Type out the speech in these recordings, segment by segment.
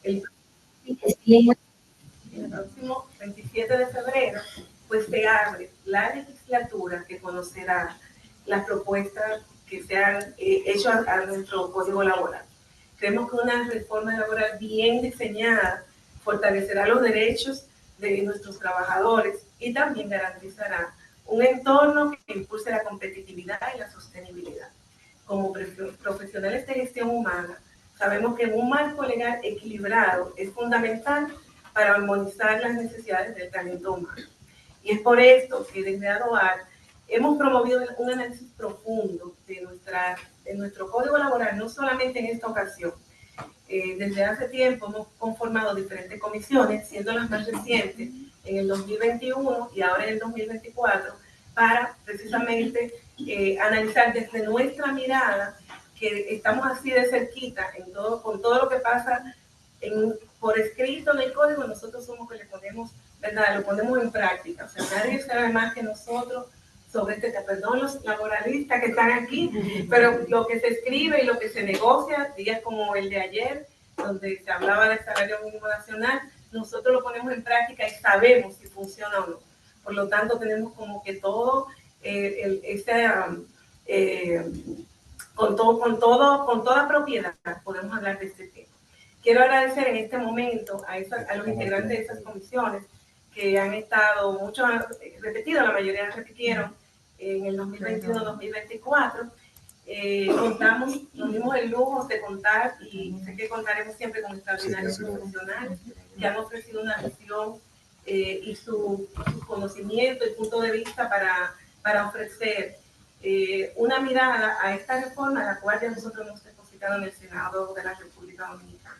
el próximo 27 de febrero, pues se abre la legislatura que conocerá las propuestas que se han hecho a nuestro Código Laboral. Creemos que una reforma laboral bien diseñada fortalecerá los derechos de nuestros trabajadores y también garantizará un entorno que impulse la competitividad y la sostenibilidad. Como profesionales de gestión humana, sabemos que un marco legal equilibrado es fundamental para armonizar las necesidades del talento humano. Y es por esto que desde ADOAL hemos promovido un análisis profundo de nuestro Código Laboral, no solamente en esta ocasión. Desde hace tiempo hemos conformado diferentes comisiones, siendo las más recientes en el 2021 y ahora en el 2024, para precisamente analizar desde nuestra mirada, que estamos así de cerquita con todo lo que pasa por escrito en el código. Nosotros somos que le ponemos, ¿verdad? Lo ponemos en práctica. O sea, nadie sabe más que nosotros sobre este tema. Perdón los laboralistas que están aquí, pero lo que se escribe y lo que se negocia, días como el de ayer, donde se hablaba del salario mínimo nacional, nosotros lo ponemos en práctica y sabemos si funciona o no. Por lo tanto, tenemos como que todo con toda propiedad podemos hablar de este tema. Quiero agradecer en este momento a los integrantes de esas comisiones que han estado, muchos han repetido, la mayoría repitieron en el 2021-2024. Nos dimos el lujo de contar, y sé que contaremos siempre con extraordinarios profesionales que han ofrecido una visión y su conocimiento y punto de vista para ofrecer una mirada a esta reforma, la cual ya nosotros hemos depositado en el Senado de la República Dominicana.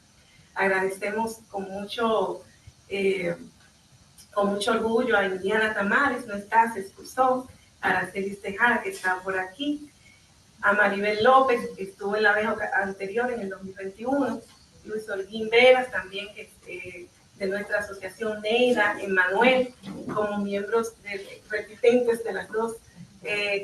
Agradecemos con mucho orgullo a Indiana Tamares, no está, se excusó, a Aracelis Tejada, que está por aquí, a Maribel López, que estuvo en la vez anterior, en el 2021, Luis Holguín Veras, también de nuestra asociación Neida, Emmanuel, como miembros repitentes de las dos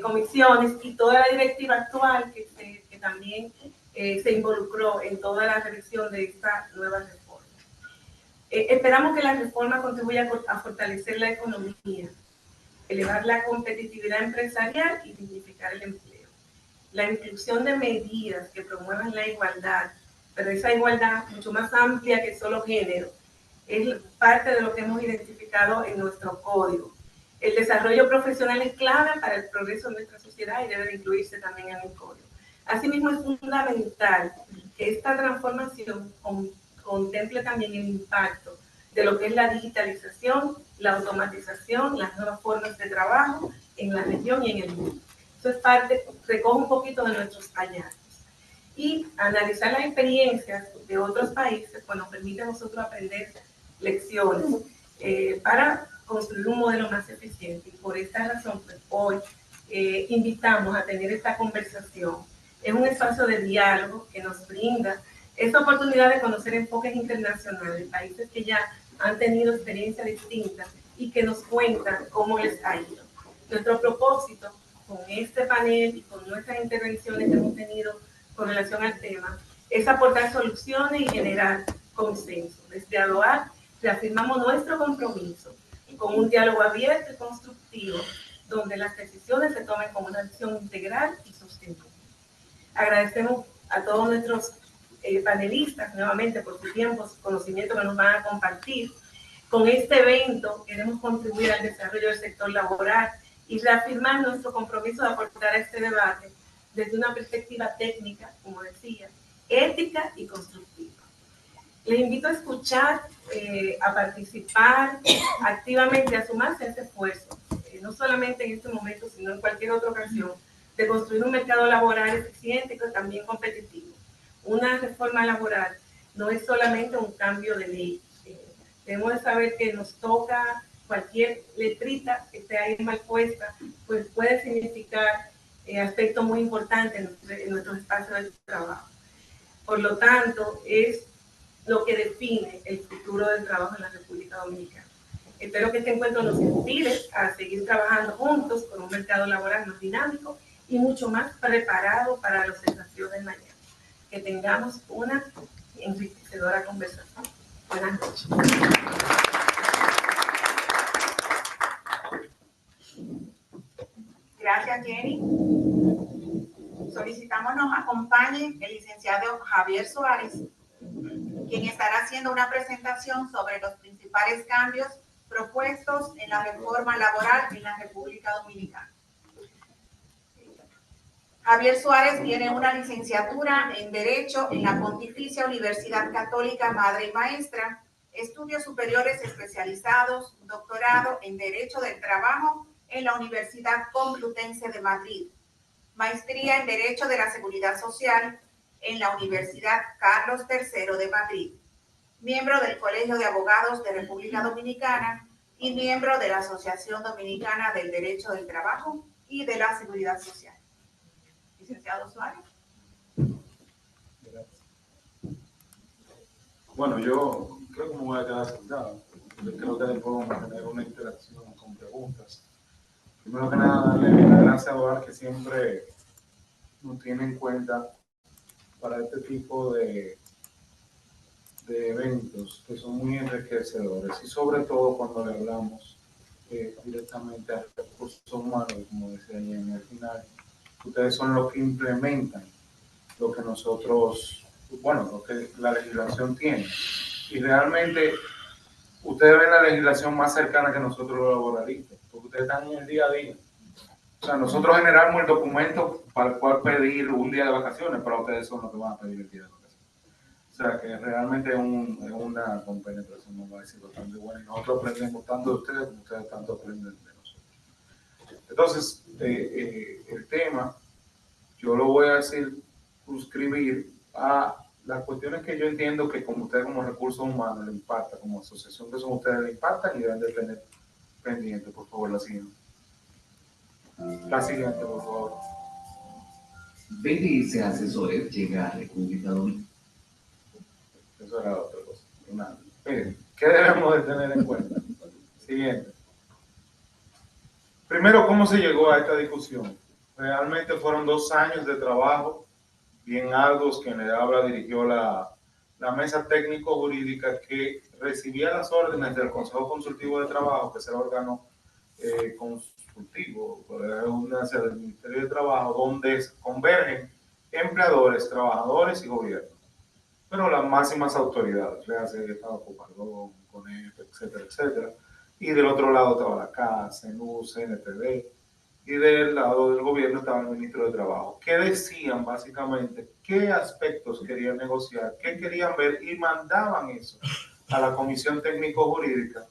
comisiones, y toda la directiva actual que también se involucró en toda la revisión de esta nueva reforma. Esperamos que la reforma contribuya a fortalecer la economía, elevar la competitividad empresarial y dignificar el empleo. La inclusión de medidas que promuevan la igualdad, pero esa igualdad mucho más amplia que solo género, es parte de lo que hemos identificado en nuestro código. El desarrollo profesional es clave para el progreso de nuestra sociedad y debe de incluirse también en el código. Asimismo, es fundamental que esta transformación contemple también el impacto de lo que es la digitalización, la automatización, las nuevas formas de trabajo en la región y en el mundo. Eso es recoge un poquito de nuestros hallazgos. Y analizar las experiencias de otros países, pues nos permite a nosotros aprender lecciones para construir un modelo más eficiente. Y por esta razón, pues hoy invitamos a tener esta conversación. Es un espacio de diálogo que nos brinda esta oportunidad de conocer enfoques internacionales, países que ya han tenido experiencias distintas y que nos cuentan cómo les ha ido. Nuestro propósito con este panel y con nuestras intervenciones que hemos tenido con relación al tema es aportar soluciones y generar consenso. Desde ADOAL reafirmamos nuestro compromiso con un diálogo abierto y constructivo, donde las decisiones se tomen con una visión integral y sostenible. Agradecemos a todos nuestros panelistas nuevamente por su tiempo, su conocimiento que nos van a compartir. Con este evento queremos contribuir al desarrollo del sector laboral y reafirmar nuestro compromiso de aportar a este debate desde una perspectiva técnica, como decía, ética y constructiva. Les invito a escuchar, a participar activamente, a sumarse a este esfuerzo, no solamente en este momento, sino en cualquier otra ocasión, de construir un mercado laboral eficiente y también competitivo. Una reforma laboral no es solamente un cambio de ley. Debemos de saber que nos toca cualquier letrita que esté ahí mal puesta, pues puede significar aspectos muy importantes en nuestros espacios de trabajo. Por lo tanto, es lo que define el futuro del trabajo en la República Dominicana. Espero que este encuentro nos inspire a seguir trabajando juntos con un mercado laboral más dinámico y mucho más preparado para los desafíos del mañana. Que tengamos una enriquecedora conversación. Buenas noches. Gracias, Jenny. Solicitamos nos acompañe el licenciado Javier Suárez, quien estará haciendo una presentación sobre los principales cambios propuestos en la reforma laboral en la República Dominicana. Javier Suárez tiene una licenciatura en Derecho en la Pontificia Universidad Católica Madre y Maestra, estudios superiores especializados, doctorado en Derecho del Trabajo en la Universidad Complutense de Madrid, maestría en Derecho de la Seguridad Social en la Universidad Carlos III de Madrid, miembro del Colegio de Abogados de República Dominicana y miembro de la Asociación Dominicana del Derecho del Trabajo y de la Seguridad Social. Licenciado Suárez. Gracias. Bueno, yo creo que me voy a quedar sentado. Yo creo que después vamos a tener una interacción con preguntas. Primero que nada, darle las gracias a Eduardo, que siempre nos tiene en cuenta para este tipo de eventos que son muy enriquecedores, y sobre todo cuando le hablamos directamente a recursos humanos, como decía Jenny al final. Ustedes son los que implementan lo que nosotros, bueno, lo que la legislación tiene. Y realmente ustedes ven la legislación más cercana que nosotros los laboralistas, porque ustedes están en el día a día. O sea, nosotros generamos el documento para el cual pedir un día de vacaciones, pero ustedes son los que van a pedir el día de vacaciones. O sea, que realmente es una compenetración, vamos a decir, bastante buena. Y nosotros aprendemos tanto de ustedes como ustedes tanto aprenden de nosotros. Entonces, el tema, yo lo voy a decir, suscribir a las cuestiones que yo entiendo que como ustedes como recursos humanos le impacta, como asociación que son ustedes le impactan y deben de tener pendiente. Por favor, la siguiente. La siguiente, por favor. BDS Asesores llega a República Dominicana. Eso era otra cosa. Miren, ¿qué debemos de tener en cuenta? Siguiente. Primero, ¿cómo se llegó a esta discusión? Realmente fueron 2 años de trabajo bien arduos. Quien le habla dirigió la mesa técnico-jurídica que recibía las órdenes del Consejo Consultivo de Trabajo, que es el órgano consultivo, por la redundancia, del Ministerio de Trabajo, donde convergen empleadores, trabajadores y gobierno. Pero las máximas autoridades, le hace Estado Copardón, CONEP, etcétera, etcétera. Y del otro lado estaba la CAS, CNU, CNTV, y del lado del gobierno estaba el ministro de Trabajo, que decían básicamente qué aspectos querían negociar, qué querían ver, y mandaban eso a la Comisión Técnico-Jurídica,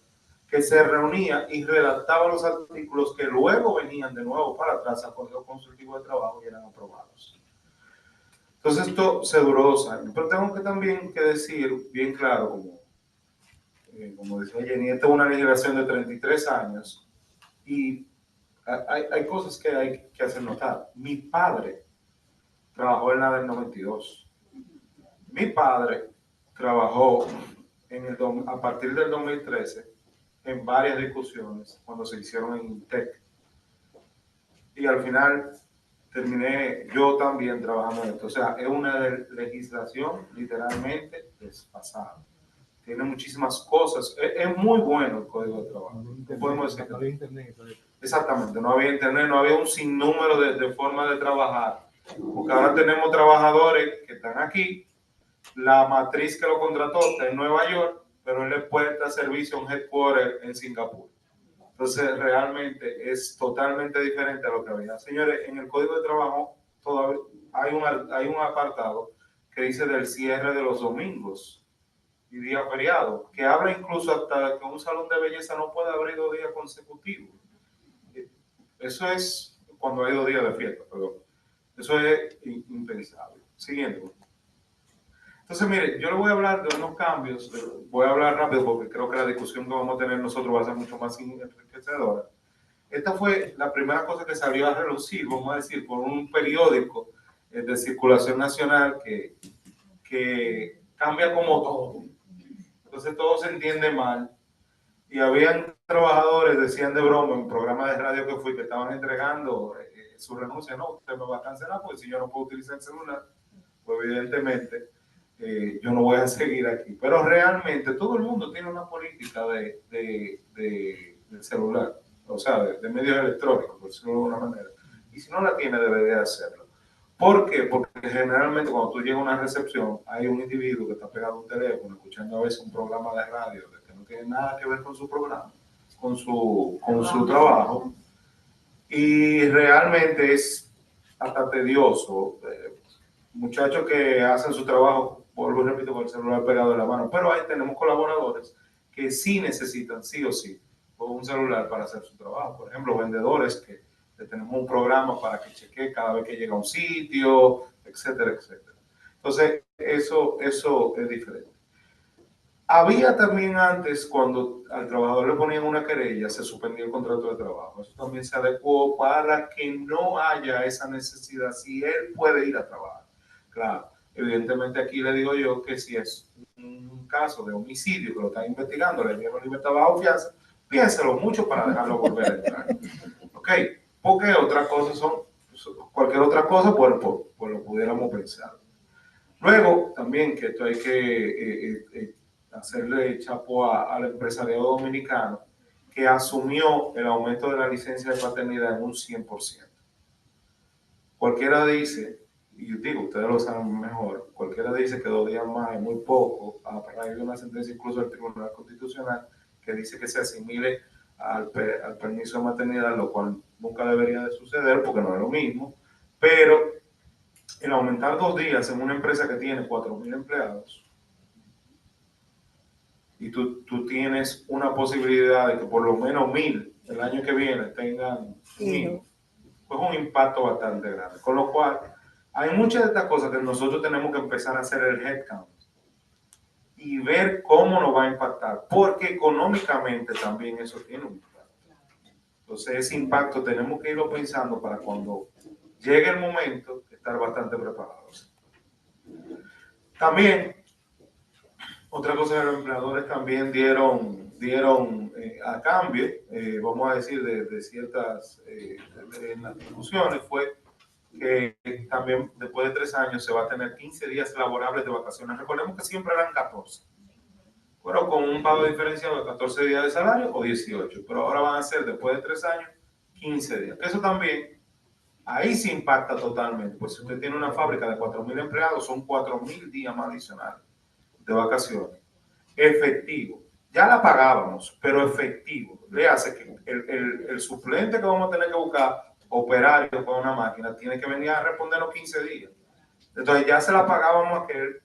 que se reunía y redactaba los artículos que luego venían de nuevo para atrás al Consejo Consultivo de Trabajo y eran aprobados. Entonces esto se duró 2 años, pero tengo que también que decir bien claro, como decía Jenny, esta es una legislación de 33 años y hay cosas que hay que hacer notar. Mi padre trabajó en la del 92. Mi padre trabajó a partir del 2013 en varias discusiones cuando se hicieron en INTEC. Y al final terminé yo también trabajando en esto. O sea, es una legislación literalmente desfasada. Tiene muchísimas cosas. Es muy bueno el Código de Trabajo. No podemos decir que no había internet. Exactamente, no había internet, no había un sinnúmero de formas de trabajar. Porque ahora tenemos trabajadores que están aquí, la matriz que lo contrató está en Nueva York, pero él le presta servicio a un headquarter en Singapur. Entonces, realmente es totalmente diferente a lo que había. Señores, en el Código de Trabajo todavía hay un apartado que dice del cierre de los domingos y día feriado, que habla incluso hasta que un salón de belleza no puede abrir 2 días consecutivos. Eso es cuando hay 2 días de fiesta, perdón. Eso es impensable. Siguiente. Entonces, mire, yo le voy a hablar de unos cambios, voy a hablar rápido porque creo que la discusión que vamos a tener nosotros va a ser mucho más enriquecedora. Esta fue la primera cosa que salió a relucir, vamos a decir, por un periódico de circulación nacional que cambia como todo. Entonces todo se entiende mal. Y habían trabajadores, decían de broma, en un programa de radio que fui, que estaban entregando su renuncia. No, usted me va a cancelar porque si yo no puedo utilizar el celular, pues evidentemente yo no voy a seguir aquí. Pero realmente todo el mundo tiene una política del celular, o sea, de medios electrónicos, por decirlo de alguna manera. Y si no la tiene, debería hacerlo. ¿Por qué? Porque generalmente cuando tú llegas a una recepción, hay un individuo que está pegado a un teléfono, escuchando a veces un programa de radio que no tiene nada que ver con su programa, con su trabajo, y realmente es hasta tedioso. Muchachos que hacen su trabajo, vuelvo y repito, con el celular pegado en la mano, pero ahí tenemos colaboradores que sí necesitan, sí o sí, con un celular para hacer su trabajo. Por ejemplo, vendedores que tenemos un programa para que chequee cada vez que llega a un sitio, etcétera, etcétera. Entonces, eso es diferente. Había también antes, cuando al trabajador le ponían una querella, se suspendía el contrato de trabajo. Eso también se adecuó para que no haya esa necesidad, si él puede ir a trabajar. Claro, evidentemente aquí le digo yo que si es un caso de homicidio que lo están investigando, le dieron libertad bajo fianza, piénselo mucho para dejarlo volver a entrar. ¿Ok? Porque otras cosas son, cualquier otra cosa, pues lo pudiéramos pensar. Luego, también que esto hay que hacerle chapo al empresariado dominicano que asumió el aumento de la licencia de paternidad en un 100%. Cualquiera dice, y yo digo, ustedes lo saben mejor, cualquiera dice que 2 días más es muy poco, a raíz de una sentencia incluso del Tribunal Constitucional que dice que se asimile al permiso de maternidad, lo cual nunca debería de suceder porque no es lo mismo, pero el aumentar 2 días en una empresa que tiene 4.000 empleados, y tú tienes una posibilidad de que por lo menos 1.000 el año que viene tengan 1.000, pues un impacto bastante grande. Con lo cual, hay muchas de estas cosas que nosotros tenemos que empezar a hacer el headcount y ver cómo nos va a impactar, porque económicamente también eso tiene un impacto. Entonces, ese impacto tenemos que irlo pensando para cuando llegue el momento estar bastante preparados. También, otra cosa que los empleadores también dieron a cambio, vamos a decir, de ciertas en las discusiones, fue que también después de 3 años se va a tener 15 días laborables de vacaciones. Recordemos que siempre eran 14, pero con un pago diferenciado de 14 días de salario o 18, pero ahora van a ser después de 3 años 15 días. Eso también, ahí se impacta totalmente, pues si usted tiene una fábrica de 4.000 empleados, son 4.000 días más adicionales de vacaciones. Efectivo. Ya la pagábamos, pero efectivo. Le hace que el suplente que vamos a tener que buscar, operario con una máquina, tiene que venir a respondernos 15 días. Entonces ya se la pagábamos a aquel,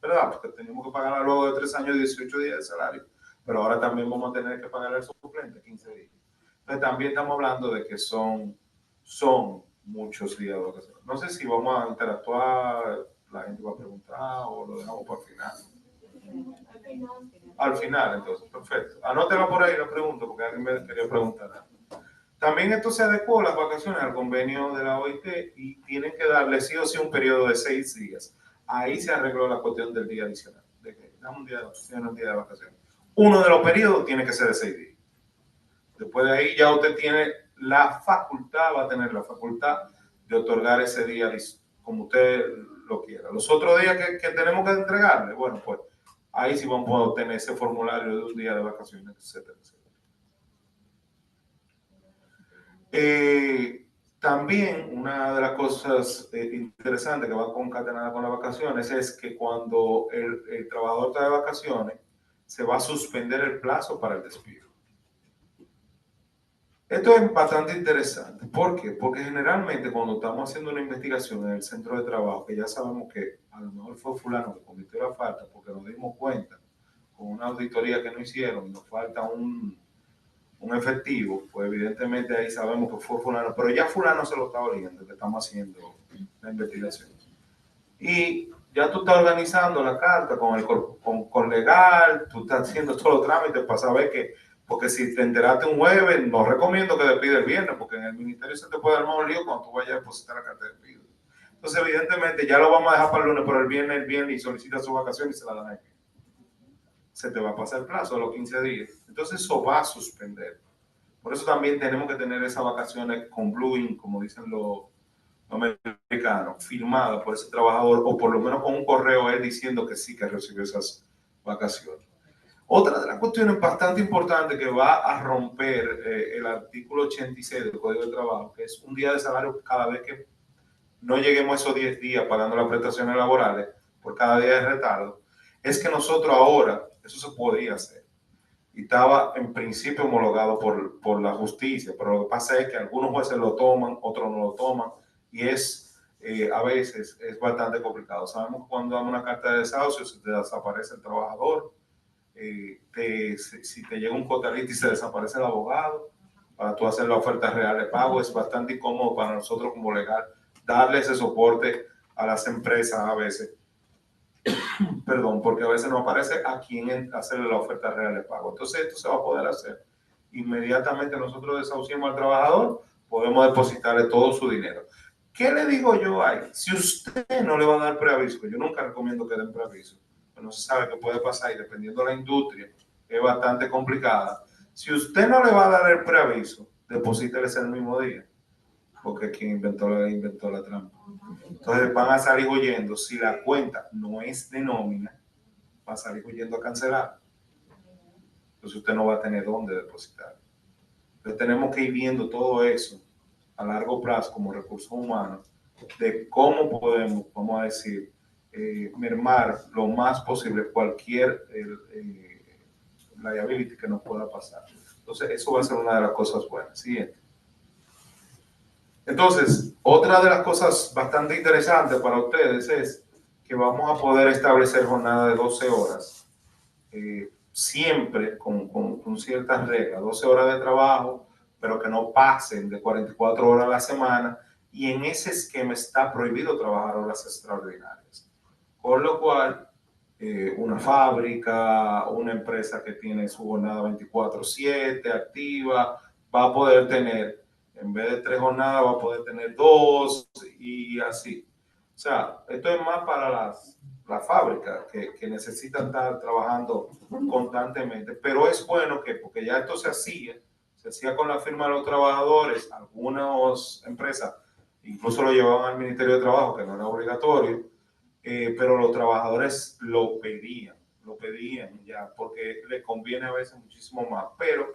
¿verdad? Porque teníamos que pagarla luego de 3 años y 18 días de salario. Pero ahora también vamos a tener que pagarle al suplente 15 días. Entonces también estamos hablando de que son muchos días de vacaciones. No sé si vamos a interactuar, la gente va a preguntar o lo dejamos para el final. Al final, entonces, perfecto. Anótela por ahí la pregunta, porque alguien me quería preguntar. También esto se adecuó las vacaciones al convenio de la OIT y tienen que darle sí o sí un periodo de 6 días. Ahí se arregló la cuestión del día adicional, de que damos un día de vacaciones, un día de vacaciones. Uno de los periodos tiene que ser de 6 días. Después de ahí ya usted tiene la facultad, va a tener la facultad de otorgar ese día como usted lo quiera. Los otros días que tenemos que entregarle, bueno, pues ahí sí vamos a obtener ese formulario de un día de vacaciones, etcétera, etcétera. También una de las cosas interesantes que va concatenada con las vacaciones es que cuando el trabajador está de vacaciones, se va a suspender el plazo para el despido. Esto es bastante interesante. ¿Por qué? Porque generalmente cuando estamos haciendo una investigación en el centro de trabajo, que ya sabemos que a lo mejor fue fulano que cometió la falta porque nos dimos cuenta con una auditoría que no hicieron, nos falta un efectivo, pues evidentemente ahí sabemos que fue fulano, pero ya fulano se lo está oliendo, que estamos haciendo la investigación. Y ya tú estás organizando la carta con legal, tú estás haciendo todos los trámites para saber que, porque si te enteraste un jueves, no recomiendo que despide el viernes, porque en el ministerio se te puede armar un lío cuando tú vayas a depositar la carta de despido. Entonces, evidentemente, ya lo vamos a dejar para el lunes, pero el viernes y solicita su vacación y se la dan aquí. Se te va a pasar el plazo de los 15 días. Entonces, eso va a suspender. Por eso también tenemos que tener esas vacaciones con Blue Ink, como dicen los americano firmada por ese trabajador, o por lo menos con un correo él diciendo que sí, que recibió esas vacaciones. Otra de las cuestiones bastante importantes que va a romper el artículo 86 del Código de Trabajo, que es un día de salario cada vez que no lleguemos a esos 10 días pagando las prestaciones laborales por cada día de retardo, es que nosotros ahora, eso se podía hacer, y estaba en principio homologado por la justicia, pero lo que pasa es que algunos jueces lo toman, otros no lo toman, y a veces es bastante complicado. Sabemos que cuando damos una carta de desahucio, se te desaparece el trabajador, si te llega un cotalito y se desaparece el abogado, para tú hacer la oferta real de pago, es bastante incómodo para nosotros como legal darle ese soporte a las empresas a veces, perdón, porque a veces no aparece a quién hacerle la oferta real de pago. Entonces esto se va a poder hacer. Inmediatamente nosotros desahuciamos al trabajador, podemos depositarle todo su dinero. ¿Qué le digo yo ahí? Si usted no le va a dar preaviso, yo nunca recomiendo que den preaviso, no se sabe qué puede pasar y dependiendo de la industria es bastante complicada. Si usted no le va a dar el preaviso, deposítele ese mismo día, porque quien inventó la trampa. Entonces van a salir huyendo. Si la cuenta no es de nómina, va a salir huyendo a cancelar. Entonces usted no va a tener dónde depositar. Entonces tenemos que ir viendo todo eso a largo plazo como recursos humanos, de cómo podemos, vamos a decir, mermar lo más posible cualquier liability que nos pueda pasar. Entonces, eso va a ser una de las cosas buenas. Siguiente. Entonces, otra de las cosas bastante interesantes para ustedes es que vamos a poder establecer jornada de 12 horas, siempre con ciertas reglas, 12 horas de trabajo, pero que no pasen de 44 horas a la semana, y en ese esquema está prohibido trabajar horas extraordinarias. Con lo cual, una fábrica, una empresa que tiene su jornada 24/7 activa, va a poder tener, en vez de 3 jornadas, va a poder tener 2 y así. O sea, esto es más para las fábricas que necesitan estar trabajando constantemente, pero es bueno que, porque ya esto se hacía con la firma de los trabajadores, algunas empresas incluso lo llevaban al Ministerio de Trabajo, que no era obligatorio, pero los trabajadores lo pedían ya, porque les conviene a veces muchísimo más, pero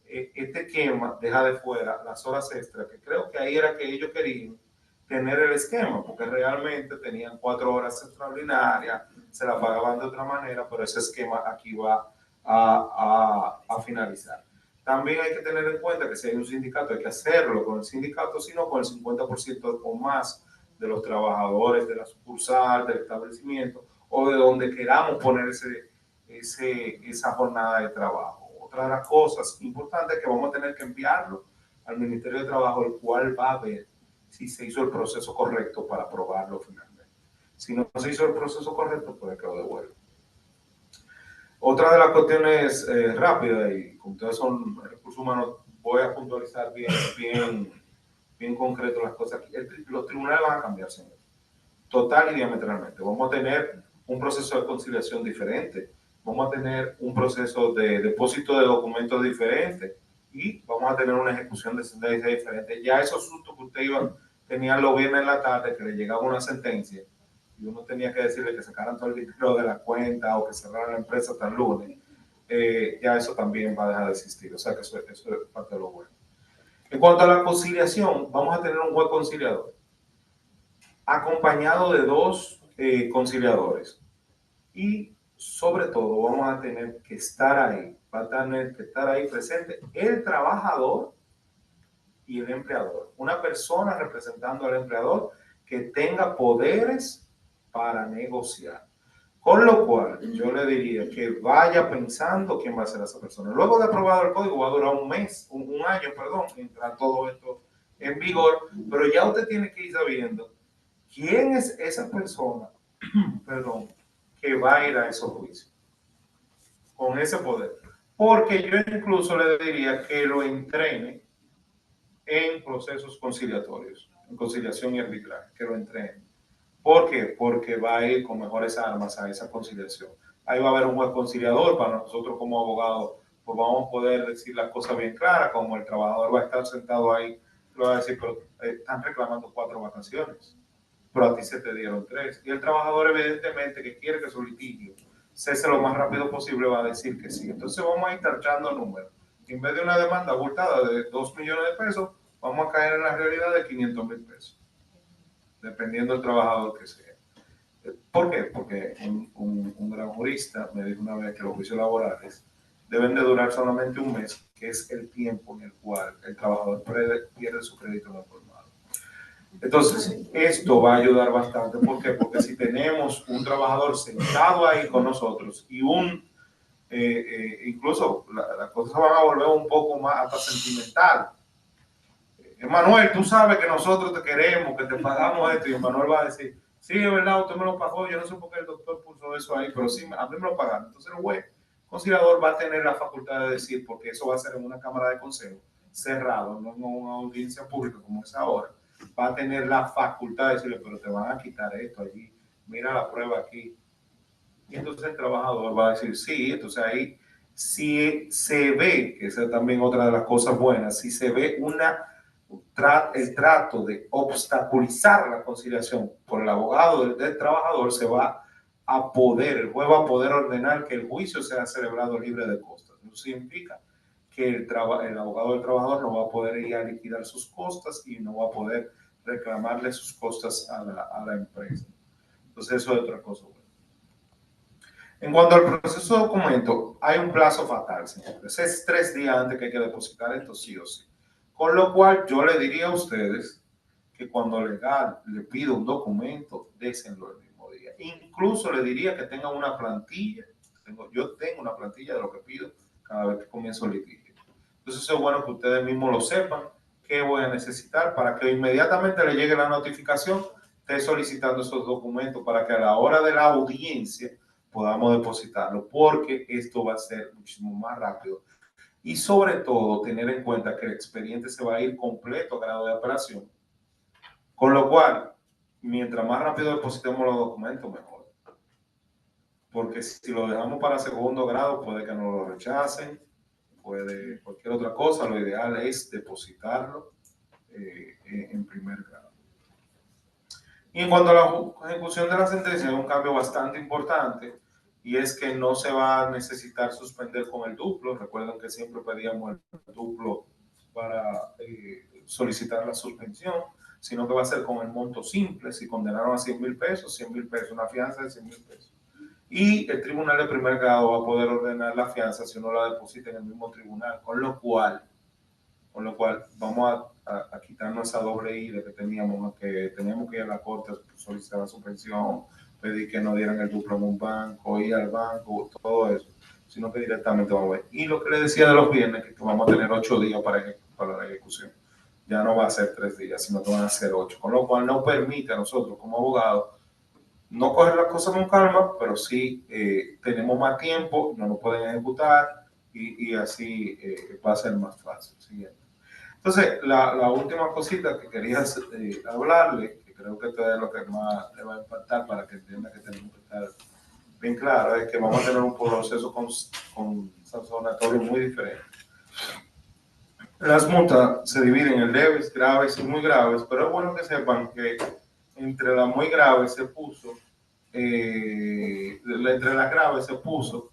este esquema deja de fuera las horas extras, que creo que ahí era que ellos querían tener el esquema, porque realmente tenían 4 horas extraordinarias, se la pagaban de otra manera, pero ese esquema aquí va a finalizar. También hay que tener en cuenta que si hay un sindicato, hay que hacerlo con el sindicato, sino con el 50% o más de los trabajadores de la sucursal, del establecimiento, o de donde queramos poner esa jornada de trabajo. Otra de las cosas importantes es que vamos a tener que enviarlo al Ministerio de Trabajo, el cual va a ver si se hizo el proceso correcto para aprobarlo finalmente. Si no se hizo el proceso correcto, puede que lo devuelva. Otra de las cuestiones rápidas, y como ustedes son recursos humanos, voy a puntualizar bien concreto las cosas. Los tribunales van a cambiar, señor. Total y diametralmente. Vamos a tener un proceso de conciliación diferente, vamos a tener un proceso de depósito de documentos diferente y vamos a tener una ejecución de sentencia diferente. Ya esos asuntos que usted tenía los viernes en la tarde, que le llegaba una sentencia y uno tenía que decirle que sacaran todo el dinero de la cuenta o que cerraran la empresa hasta el lunes, ya eso también va a dejar de existir. O sea que eso es parte de lo bueno. En cuanto a la conciliación, vamos a tener un juez conciliador acompañado de 2 conciliadores, y sobre todo vamos a tener que estar ahí, va a tener que estar ahí presente el trabajador y el empleador, una persona representando al empleador que tenga poderes para negociar. Con lo cual, yo le diría que vaya pensando quién va a ser esa persona. Luego de aprobado el código, va a durar un año, mientras todo esto en vigor, pero ya usted tiene que ir sabiendo quién es esa persona, que va a ir a esos juicios con ese poder. Porque yo incluso le diría que lo entrene en procesos conciliatorios, en conciliación y arbitraje, que lo entrene. ¿Por qué? Porque va a ir con mejores armas a esa conciliación. Ahí va a haber un juez conciliador para nosotros como abogados, pues vamos a poder decir las cosas bien claras, como el trabajador va a estar sentado ahí lo va a decir, pero están reclamando 4 vacaciones, pero a ti se te dieron 3. Y el trabajador, evidentemente, que quiere que su litigio cese lo más rápido posible, va a decir que sí. Entonces vamos a ir tachando números. En vez de una demanda abultada de 2 millones de pesos, vamos a caer en la realidad de 500,000 pesos, dependiendo del trabajador que sea. ¿Por qué? Porque un gran jurista me dijo una vez que los juicios laborales deben de durar solamente un mes, que es el tiempo en el cual el trabajador pierde su crédito no formado. Entonces, esto va a ayudar bastante. ¿Por qué? Porque si tenemos un trabajador sentado ahí con nosotros y incluso las cosas van a volver un poco más hasta sentimental. Emanuel, tú sabes que nosotros te queremos, que te pagamos esto, y Emanuel va a decir, sí, es verdad, usted me lo pagó, yo no sé por qué el doctor puso eso ahí, pero sí, a mí me lo pagaron. Entonces el juez conciliador va a tener la facultad de decir, porque eso va a ser en una cámara de consejo cerrado, no en una audiencia pública como es ahora, va a tener la facultad de decirle, pero te van a quitar esto allí, mira la prueba aquí. Y entonces el trabajador va a decir, sí, entonces ahí, si se ve, que esa es también otra de las cosas buenas, si se ve el trato de obstaculizar la conciliación por el abogado del trabajador, se va a poder, el juez va a poder ordenar que el juicio sea celebrado libre de costas. Eso significa que el abogado del trabajador no va a poder ir a liquidar sus costas y no va a poder reclamarle sus costas a la empresa. Entonces eso es otra cosa buena. En cuanto al proceso de documento, hay un plazo fatal, señores. Es 3 días antes que hay que depositar esto, sí o sí. Con lo cual, yo le diría a ustedes que cuando legal le pida un documento, désenlo el mismo día. Incluso le diría que tengan una plantilla. Yo tengo una plantilla de lo que pido cada vez que comienzo el litigio. Entonces, es bueno que ustedes mismos lo sepan, qué voy a necesitar para que inmediatamente le llegue la notificación, esté solicitando esos documentos para que a la hora de la audiencia podamos depositarlo, porque esto va a ser muchísimo más rápido. Y sobre todo, tener en cuenta que el expediente se va a ir completo a grado de apelación. Con lo cual, mientras más rápido depositemos los documentos, mejor. Porque si lo dejamos para segundo grado, puede que nos lo rechacen, puede cualquier otra cosa. Lo ideal es depositarlo en primer grado. Y en cuanto a la ejecución de la sentencia, hay un cambio bastante importante, y es que no se va a necesitar suspender con el duplo. Recuerden que siempre pedíamos el duplo para solicitar la suspensión, sino que va a ser con el monto simple. Si condenaron a 100,000 pesos, 100,000 pesos, una fianza de 100,000 pesos. Y el tribunal de primer grado va a poder ordenar la fianza si uno la deposita en el mismo tribunal, con lo cual vamos a quitarnos esa doble ida que teníamos que ir a la corte, solicitar la suspensión, pedir que nos dieran el duplo en un banco, ir al banco, todo eso, sino que directamente vamos a ver. Y lo que le decía de los viernes, que vamos a tener 8 días para la ejecución. Ya no va a ser 3 días, sino que van a ser 8, con lo cual nos permite a nosotros como abogados no coger las cosas con calma, pero sí tenemos más tiempo, no nos pueden ejecutar y así va a ser más fácil. Siguiente. Entonces, la última cosita que quería hablarle, que creo que esto es lo que más le va a impactar para que entienda que tenemos que estar bien claro, es que vamos a tener un proceso con sancionatorio muy diferente. Las multas se dividen en leves, graves y muy graves, pero es bueno que sepan que entre las muy graves se puso, entre las graves se puso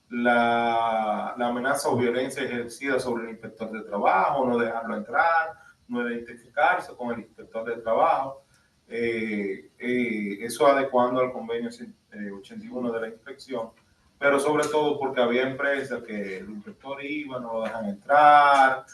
la amenaza o violencia ejercida sobre el inspector de trabajo, no dejarlo entrar, no identificarse con el inspector de trabajo, eso adecuando al convenio 81 de la inspección, pero sobre todo porque había empresas que el inspector iba, no lo dejan entrar,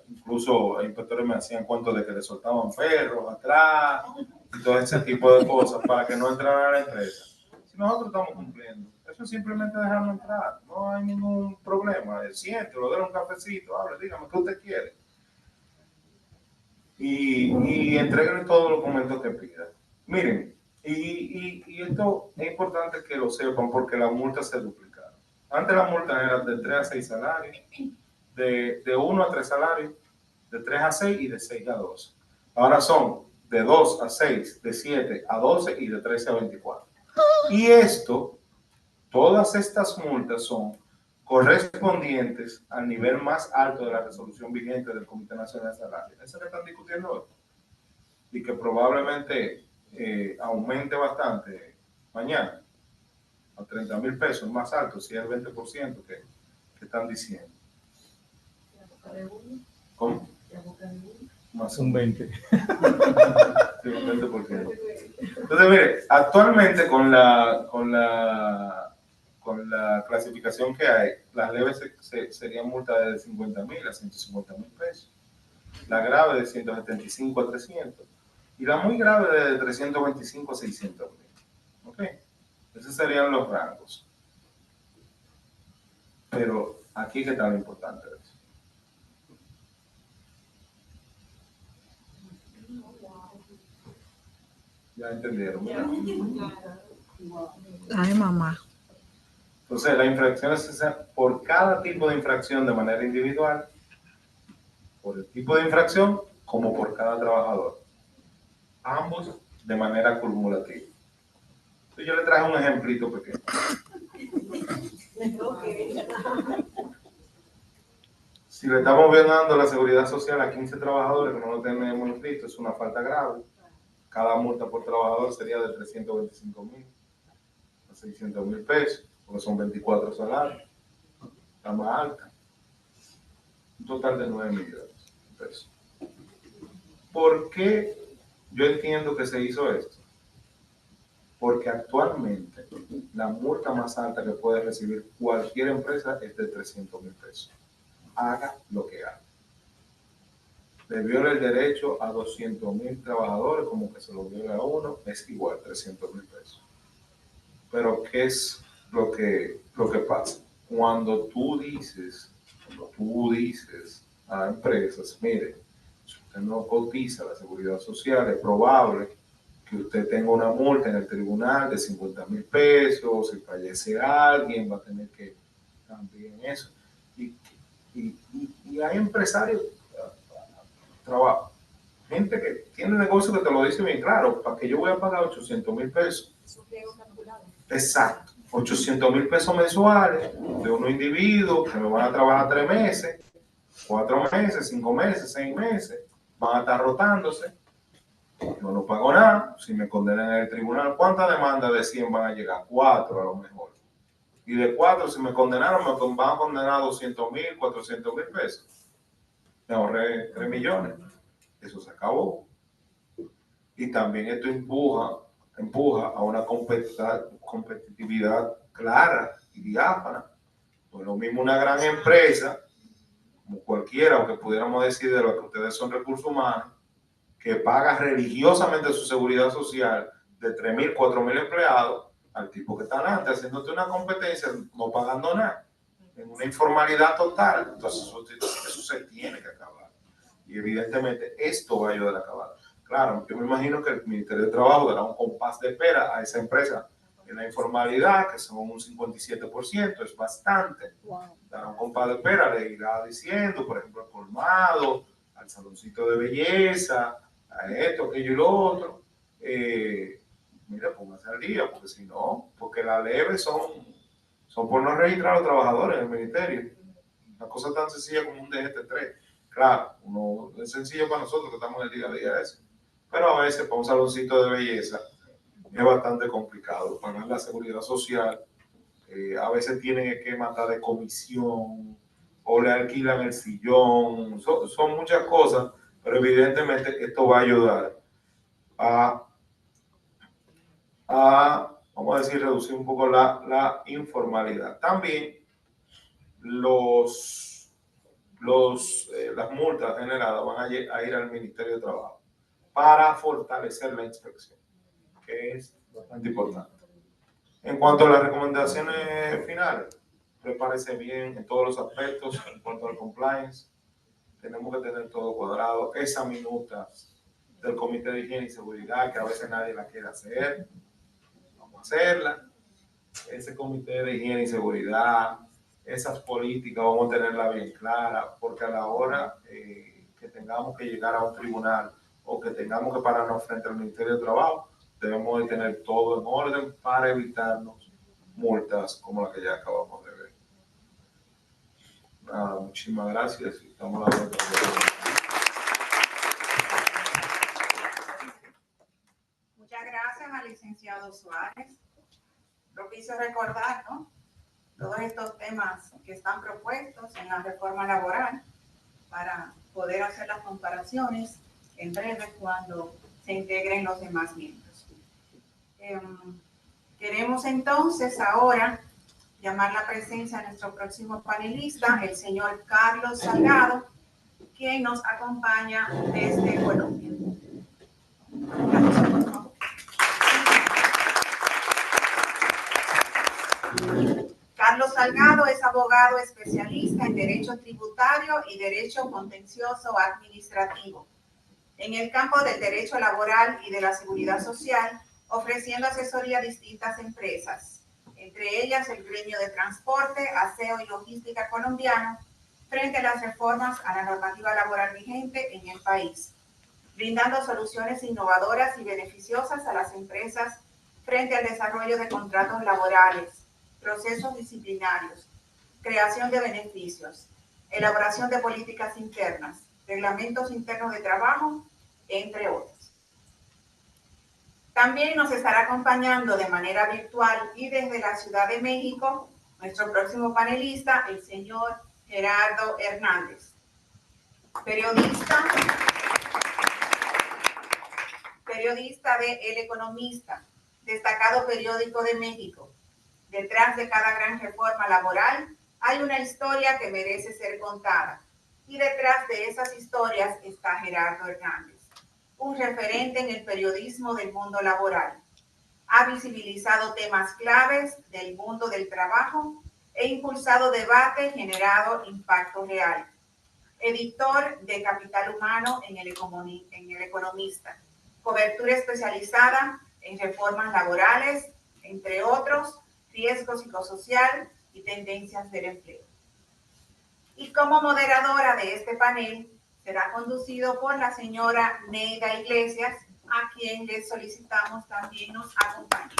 incluso inspectores me hacían cuentos de que le soltaban perros atrás y todo ese tipo de cosas para que no entraran a la empresa. Si nosotros estamos cumpliendo, eso es simplemente dejarlo entrar, no hay ningún problema. Siéntelo, déle un cafecito, hable, dígame qué usted quiere. Y entreguen todos los documentos que pida. Miren, y esto es importante que lo sepan porque las multas se duplicaron. Antes las multas eran de 3 a 6 salarios, de 1 a 3 salarios, de 3 a 6 y de 6 a 12. Ahora son de 2 a 6, de 7 a 12 y de 13 a 24. Y todas estas multas son correspondientes al nivel más alto de la resolución vigente del Comité Nacional de Salario. Eso que están discutiendo hoy. Y que probablemente aumente bastante mañana a 30,000 pesos, más alto, si es el 20% que están diciendo. ¿Cómo? Más Un 20. Sí, un 20%. Entonces, mire, actualmente con la clasificación que hay, las leves serían multas de 50,000 a 150,000 pesos. La grave de 175 a 300. Y la muy grave de 325 a 600,000. ¿Ok? Esos serían los rangos. Pero aquí que está lo importante de eso. Ya entendieron, ¿verdad? Ay, mamá. Entonces, la infracción es por cada tipo de infracción de manera individual, por el tipo de infracción, como por cada trabajador. Ambos de manera acumulativa. Entonces, yo le traje un ejemplito pequeño. Si le estamos dando la seguridad social a 15 trabajadores que no lo tenemos inscrito, es una falta grave. Cada multa por trabajador sería de 325,000 a 600,000 pesos, porque son 24 salarios. La más alta. Un total de 9 millones de pesos. ¿Por qué yo entiendo que se hizo esto? Porque actualmente la multa más alta que puede recibir cualquier empresa es de 300,000 pesos. Haga lo que haga. Le viola el derecho a 200,000 trabajadores, como que se lo viola a uno, es igual, 300,000 pesos. Pero ¿qué es lo que pasa? Cuando tú dices a empresas, mire, si usted no cotiza la seguridad social, es probable que usted tenga una multa en el tribunal de 50,000 pesos, si fallece alguien, va a tener que también eso. Y hay empresarios, trabajo, gente que tiene negocio que te lo dice bien claro, para que yo voy a pagar 800,000 pesos. Exacto, 800,000 pesos mensuales de unos individuos que me van a trabajar 3 meses, 4 meses, 5 meses, 6 meses, van a estar rotándose. Yo no pago nada. Si me condenan en el tribunal, ¿cuántas demandas de 100 van a llegar? 4 a lo mejor. Y de 4, si me condenaron, me van a condenar 200,000, 400,000 pesos. Me ahorré 3 millones. Eso se acabó. Y también esto empuja a una competitividad clara y diáfana. Pues lo mismo una gran empresa, como cualquiera, o que pudiéramos decir de lo que ustedes son recursos humanos, que paga religiosamente su seguridad social de 3,000, 4,000 empleados, al tipo que está delante, haciéndote una competencia, no pagando nada, en una informalidad total. Entonces eso se tiene que acabar. Y evidentemente esto va a ayudar a acabar. Claro, yo me imagino que el Ministerio de Trabajo dará un compás de espera a esa empresa en la informalidad, que son un 57%, es bastante. Dará un compás de espera, le irá diciendo, por ejemplo, al colmado, al saloncito de belleza, a esto, aquello y lo otro. Mira, póngase al día, porque si no, porque las leves son por no registrar a los trabajadores en el ministerio. Una cosa tan sencilla como un DGT3. Claro, es sencillo para nosotros que estamos en el día a día eso. Pero a veces para un saloncito de belleza es bastante complicado. Pagar la seguridad social, a veces tienen que matar de comisión o le alquilan el sillón. Son muchas cosas, pero evidentemente esto va a ayudar vamos a decir, reducir un poco la informalidad. También las multas generadas van a ir al Ministerio de Trabajo para fortalecer la inspección, que es bastante importante. En cuanto a las recomendaciones finales, prepárese bien en todos los aspectos. En cuanto al compliance, tenemos que tener todo cuadrado. Esa minuta del Comité de Higiene y Seguridad, que a veces nadie la quiere hacer, vamos a hacerla. Ese Comité de Higiene y Seguridad, esas políticas, vamos a tenerlas bien claras, porque a la hora que tengamos que llegar a un tribunal o que tengamos que pararnos frente al Ministerio de Trabajo, debemos de tener todo en orden para evitarnos multas como la que ya acabamos de ver. Nada, muchísimas gracias y estamos a la orden. Muchas gracias al licenciado Suárez. Propicio recordar, ¿no?, todos estos temas que están propuestos en la reforma laboral para poder hacer las comparaciones en breve cuando se integren los demás miembros. Queremos entonces ahora llamar la presencia de nuestro próximo panelista, el señor Carlos Salgado, quien nos acompaña desde Colombia. Carlos, por favor. Carlos Salgado es abogado especialista en Derecho Tributario y Derecho Contencioso Administrativo en el campo del Derecho Laboral y de la Seguridad Social, ofreciendo asesoría a distintas empresas, entre ellas el Gremio de Transporte, Aseo y Logística colombiano, frente a las reformas a la normativa laboral vigente en el país, brindando soluciones innovadoras y beneficiosas a las empresas frente al desarrollo de contratos laborales, procesos disciplinarios, creación de beneficios, elaboración de políticas internas, reglamentos internos de trabajo, entre otros. También nos estará acompañando de manera virtual y desde la Ciudad de México nuestro próximo panelista, el señor Gerardo Hernández, periodista de El Economista, destacado periódico de México. Detrás de cada gran reforma laboral hay una historia que merece ser contada. Y detrás de esas historias está Gerardo Hernández, un referente en el periodismo del mundo laboral. Ha visibilizado temas claves del mundo del trabajo e impulsado debate generado impacto real. Editor de Capital Humano en El Economista. Cobertura especializada en reformas laborales, entre otros, riesgo psicosocial y tendencias del empleo. Y como moderadora de este panel será conducido por la señora Neida Iglesias, a quien les solicitamos también nos acompañe.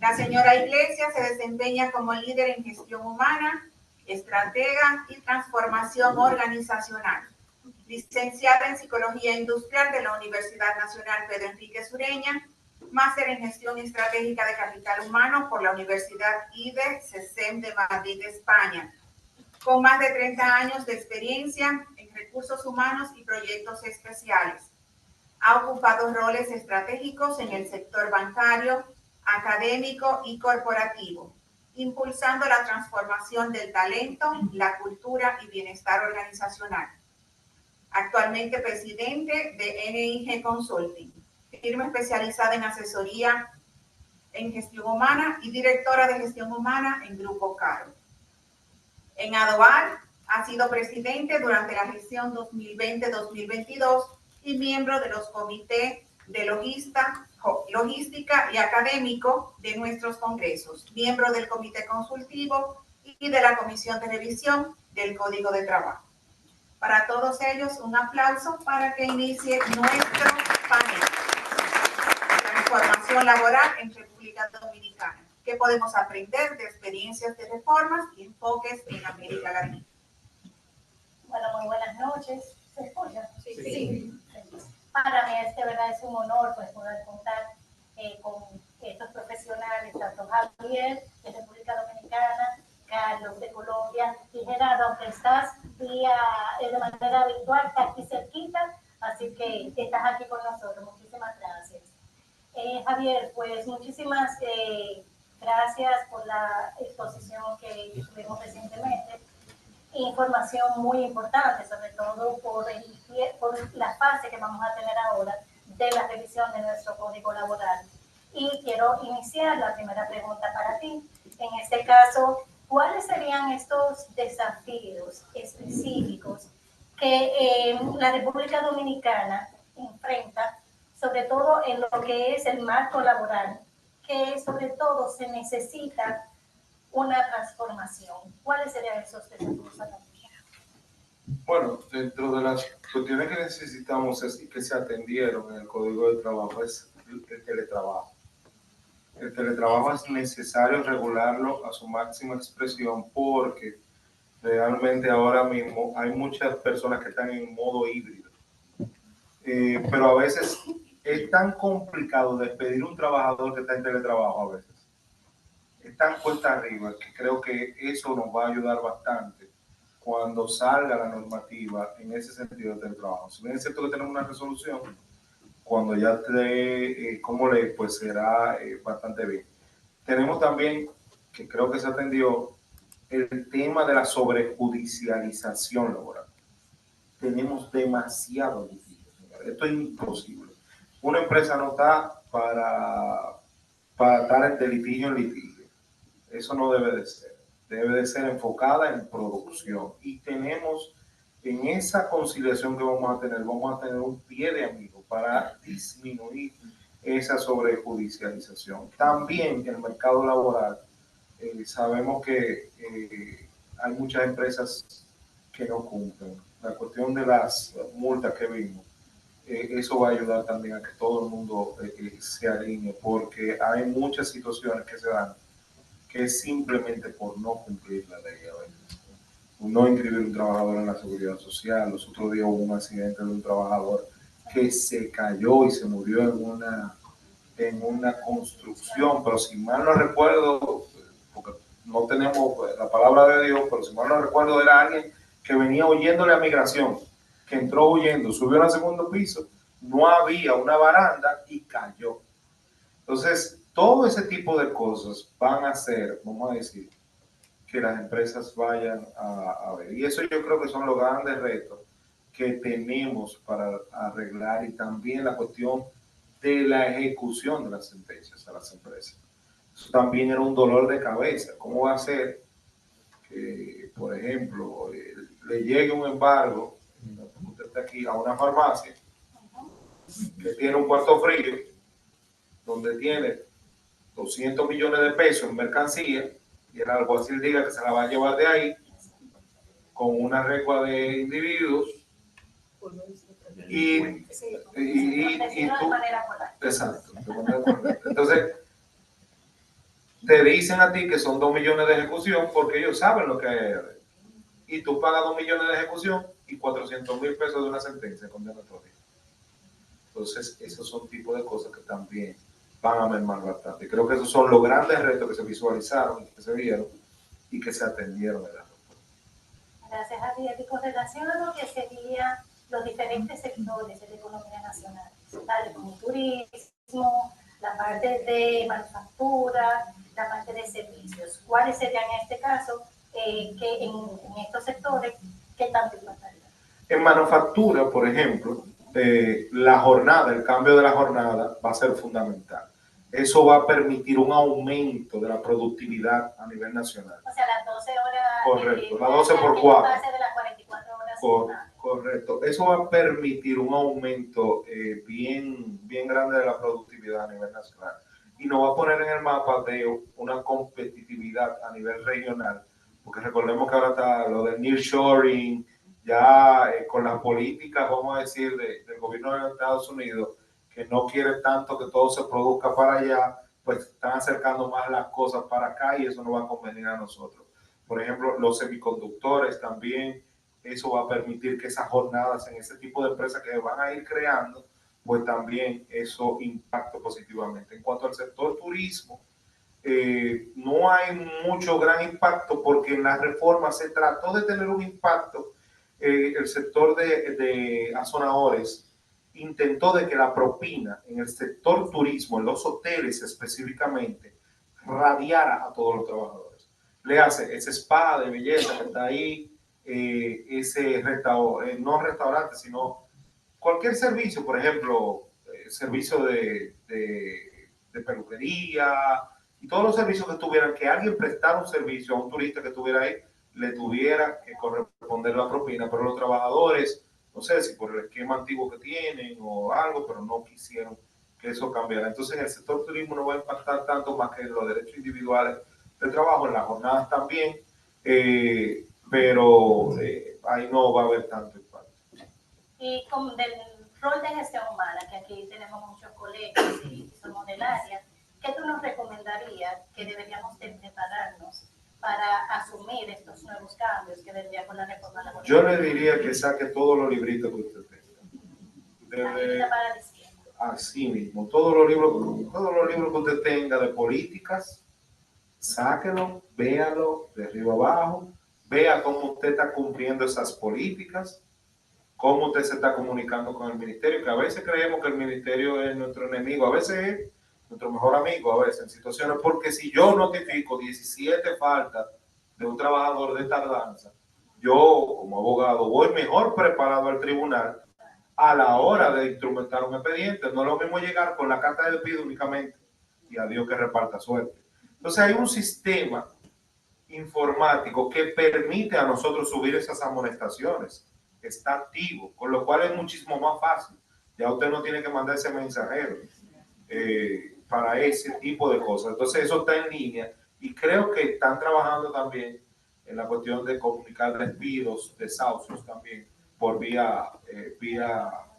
La señora Iglesias se desempeña como líder en gestión humana, estratega y transformación organizacional. Licenciada en Psicología Industrial de la Universidad Nacional Pedro Enríquez Ureña, máster en Gestión Estratégica de Capital Humano por la Universidad IDE-CESEM de Madrid, España, con más de 30 años de experiencia en recursos humanos y proyectos especiales. Ha ocupado roles estratégicos en el sector bancario, académico y corporativo, impulsando la transformación del talento, la cultura y bienestar organizacional. Actualmente presidente de NIG Consulting, firma especializada en asesoría en gestión humana y directora de gestión humana en Grupo Caro. En Adoal ha sido presidente durante la gestión 2020-2022 y miembro de los comités de logística y académico de nuestros congresos, miembro del comité consultivo y de la comisión de revisión del Código de Trabajo. Para todos ellos, un aplauso para que inicie nuestro panel. Transformación laboral en República Dominicana. ¿Qué podemos aprender de experiencias de reformas y enfoques en América Latina? Bueno, muy buenas noches. ¿Se escucha? Sí. Para mí de verdad es un honor pues, poder contar con estos profesionales, tanto Javier de República Dominicana, Carlos de Colombia y Gerardo, aunque estás de manera virtual, está aquí cerquita, así que estás aquí con nosotros. Muchísimas gracias. Javier, pues muchísimas gracias por la exposición que tuvimos recientemente. Información muy importante, sobre todo por la fase que vamos a tener ahora de la revisión de nuestro Código Laboral. Y quiero iniciar la primera pregunta para ti. En este caso, ¿cuáles serían estos desafíos específicos que la República Dominicana enfrenta, sobre todo en lo que es el marco laboral, que sobre todo se necesita una transformación? ¿Cuáles serían esos desafíos? Bueno, dentro de las cuestiones que necesitamos y que se atendieron en el Código de Trabajo es el teletrabajo. Es el teletrabajo es necesario regularlo a su máxima expresión porque realmente ahora mismo hay muchas personas que están en modo híbrido. Pero a veces es tan complicado despedir un trabajador que está en teletrabajo a veces. Es tan cuesta arriba que creo que eso nos va a ayudar bastante cuando salga la normativa en ese sentido del teletrabajo. Si bien es cierto que tenemos una resolución, cuando ya esté como ley, pues será bastante bien. Tenemos también, que creo que se atendió, el tema de la sobrejudicialización laboral. Tenemos demasiado litigio. Esto es imposible. Una empresa no está para estar de litigio en litigio. Eso no debe de ser. Debe de ser enfocada en producción. Y tenemos, en esa conciliación que vamos a tener un pie de amigo para disminuir esa sobrejudicialización. También en el mercado laboral sabemos que hay muchas empresas que no cumplen. La cuestión de las multas que vimos, eso va a ayudar también a que todo el mundo se alinee, porque hay muchas situaciones que se dan que es simplemente por no cumplir la ley a veces. No inscribir un trabajador en la seguridad social. Los otros días hubo un accidente de un trabajador que se cayó y se murió en una construcción, pero si mal no recuerdo, porque no tenemos la palabra de Dios, pero si mal no recuerdo era alguien que venía huyéndole a migración, que entró huyendo, subió al segundo piso, no había una baranda y cayó. Entonces, todo ese tipo de cosas van a hacer, vamos a decir, que las empresas vayan a ver. Y eso yo creo que son los grandes retos que tenemos para arreglar, y también la cuestión de la ejecución de las sentencias a las empresas. Eso también era un dolor de cabeza. ¿Cómo va a ser que, por ejemplo, le llegue un embargo, usted está aquí, a una farmacia que tiene un cuarto frío, donde tiene 200 millones de pesos en mercancía, y el alguacil diga que se la va a llevar de ahí con una regla de individuos y tú, exacto, entonces te dicen a ti que son 2 millones de ejecución porque ellos saben lo que hay, y tú pagas 2 millones de ejecución y 400,000 pesos de una sentencia condenatoria. Entonces esos son tipos de cosas que también van a mermar bastante. Creo que esos son los grandes retos que se visualizaron, que se vieron y que se atendieron. Gracias, Javier. Y con relación a lo que serían los diferentes sectores de la economía nacional, tales como turismo, la parte de manufactura, la parte de servicios, ¿cuáles serían en este caso que en estos sectores qué tanto impactaría? En manufactura, por ejemplo, la jornada, el cambio de la jornada va a ser fundamental. Eso va a permitir un aumento de la productividad a nivel nacional. O sea, las 12 horas. Correcto, las 12 por 4. Base de las 44 horas. Correcto. Eso va a permitir un aumento bien grande de la productividad a nivel nacional. Y nos va a poner en el mapa de una competitividad a nivel regional, porque recordemos que ahora está lo del nearshoring, ya con las políticas, vamos a decir, del gobierno de Estados Unidos, que no quiere tanto que todo se produzca para allá, pues están acercando más las cosas para acá y eso no va a convenir a nosotros. Por ejemplo, los semiconductores también, eso va a permitir que esas jornadas en ese tipo de empresas que van a ir creando, pues también eso impacta positivamente. En cuanto al sector turismo, no hay mucho gran impacto porque en la reforma se trató de tener un impacto. El sector de azonadores intentó de que la propina en el sector turismo, en los hoteles específicamente, radiara a todos los trabajadores. Le hace ese spa de belleza que está ahí, ese no restaurante, sino cualquier servicio, por ejemplo, servicio de peluquería y todos los servicios que tuvieran, que alguien prestara un servicio a un turista que estuviera ahí, le tuviera que corresponder la propina, pero los trabajadores, no sé si por el esquema antiguo que tienen o algo, pero no quisieron que eso cambiara. Entonces en el sector turismo no va a impactar tanto más que en los derechos individuales de trabajo, en las jornadas también, pero ahí no va a haber tanto impacto. Y con del rol de gestión humana, que aquí tenemos muchos colegas y somos del área, ¿qué tú nos recomendarías creería que deberíamos de prepararnos para asumir estos nuevos cambios que vendría con la reforma laboral? Yo le diría que saque todos los libritos que usted tenga. Ahí para la izquierda. Así mismo, todos los libros que usted tenga de políticas, sáquelo, véalo de arriba abajo, vea cómo usted está cumpliendo esas políticas, cómo usted se está comunicando con el ministerio, que a veces creemos que el ministerio es nuestro enemigo, a veces es nuestro mejor amigo, a veces en situaciones, porque si yo notifico 17 faltas de un trabajador de tardanza, yo como abogado voy mejor preparado al tribunal a la hora de instrumentar un expediente. No es lo mismo llegar con la carta de despido únicamente y a Dios que reparta suerte. Entonces hay un sistema informático que permite a nosotros subir esas amonestaciones. Está activo, con lo cual es muchísimo más fácil. Ya usted no tiene que mandar ese mensajero para ese tipo de cosas. Entonces eso está en línea y creo que están trabajando también en la cuestión de comunicar despidos, desahucios también por vía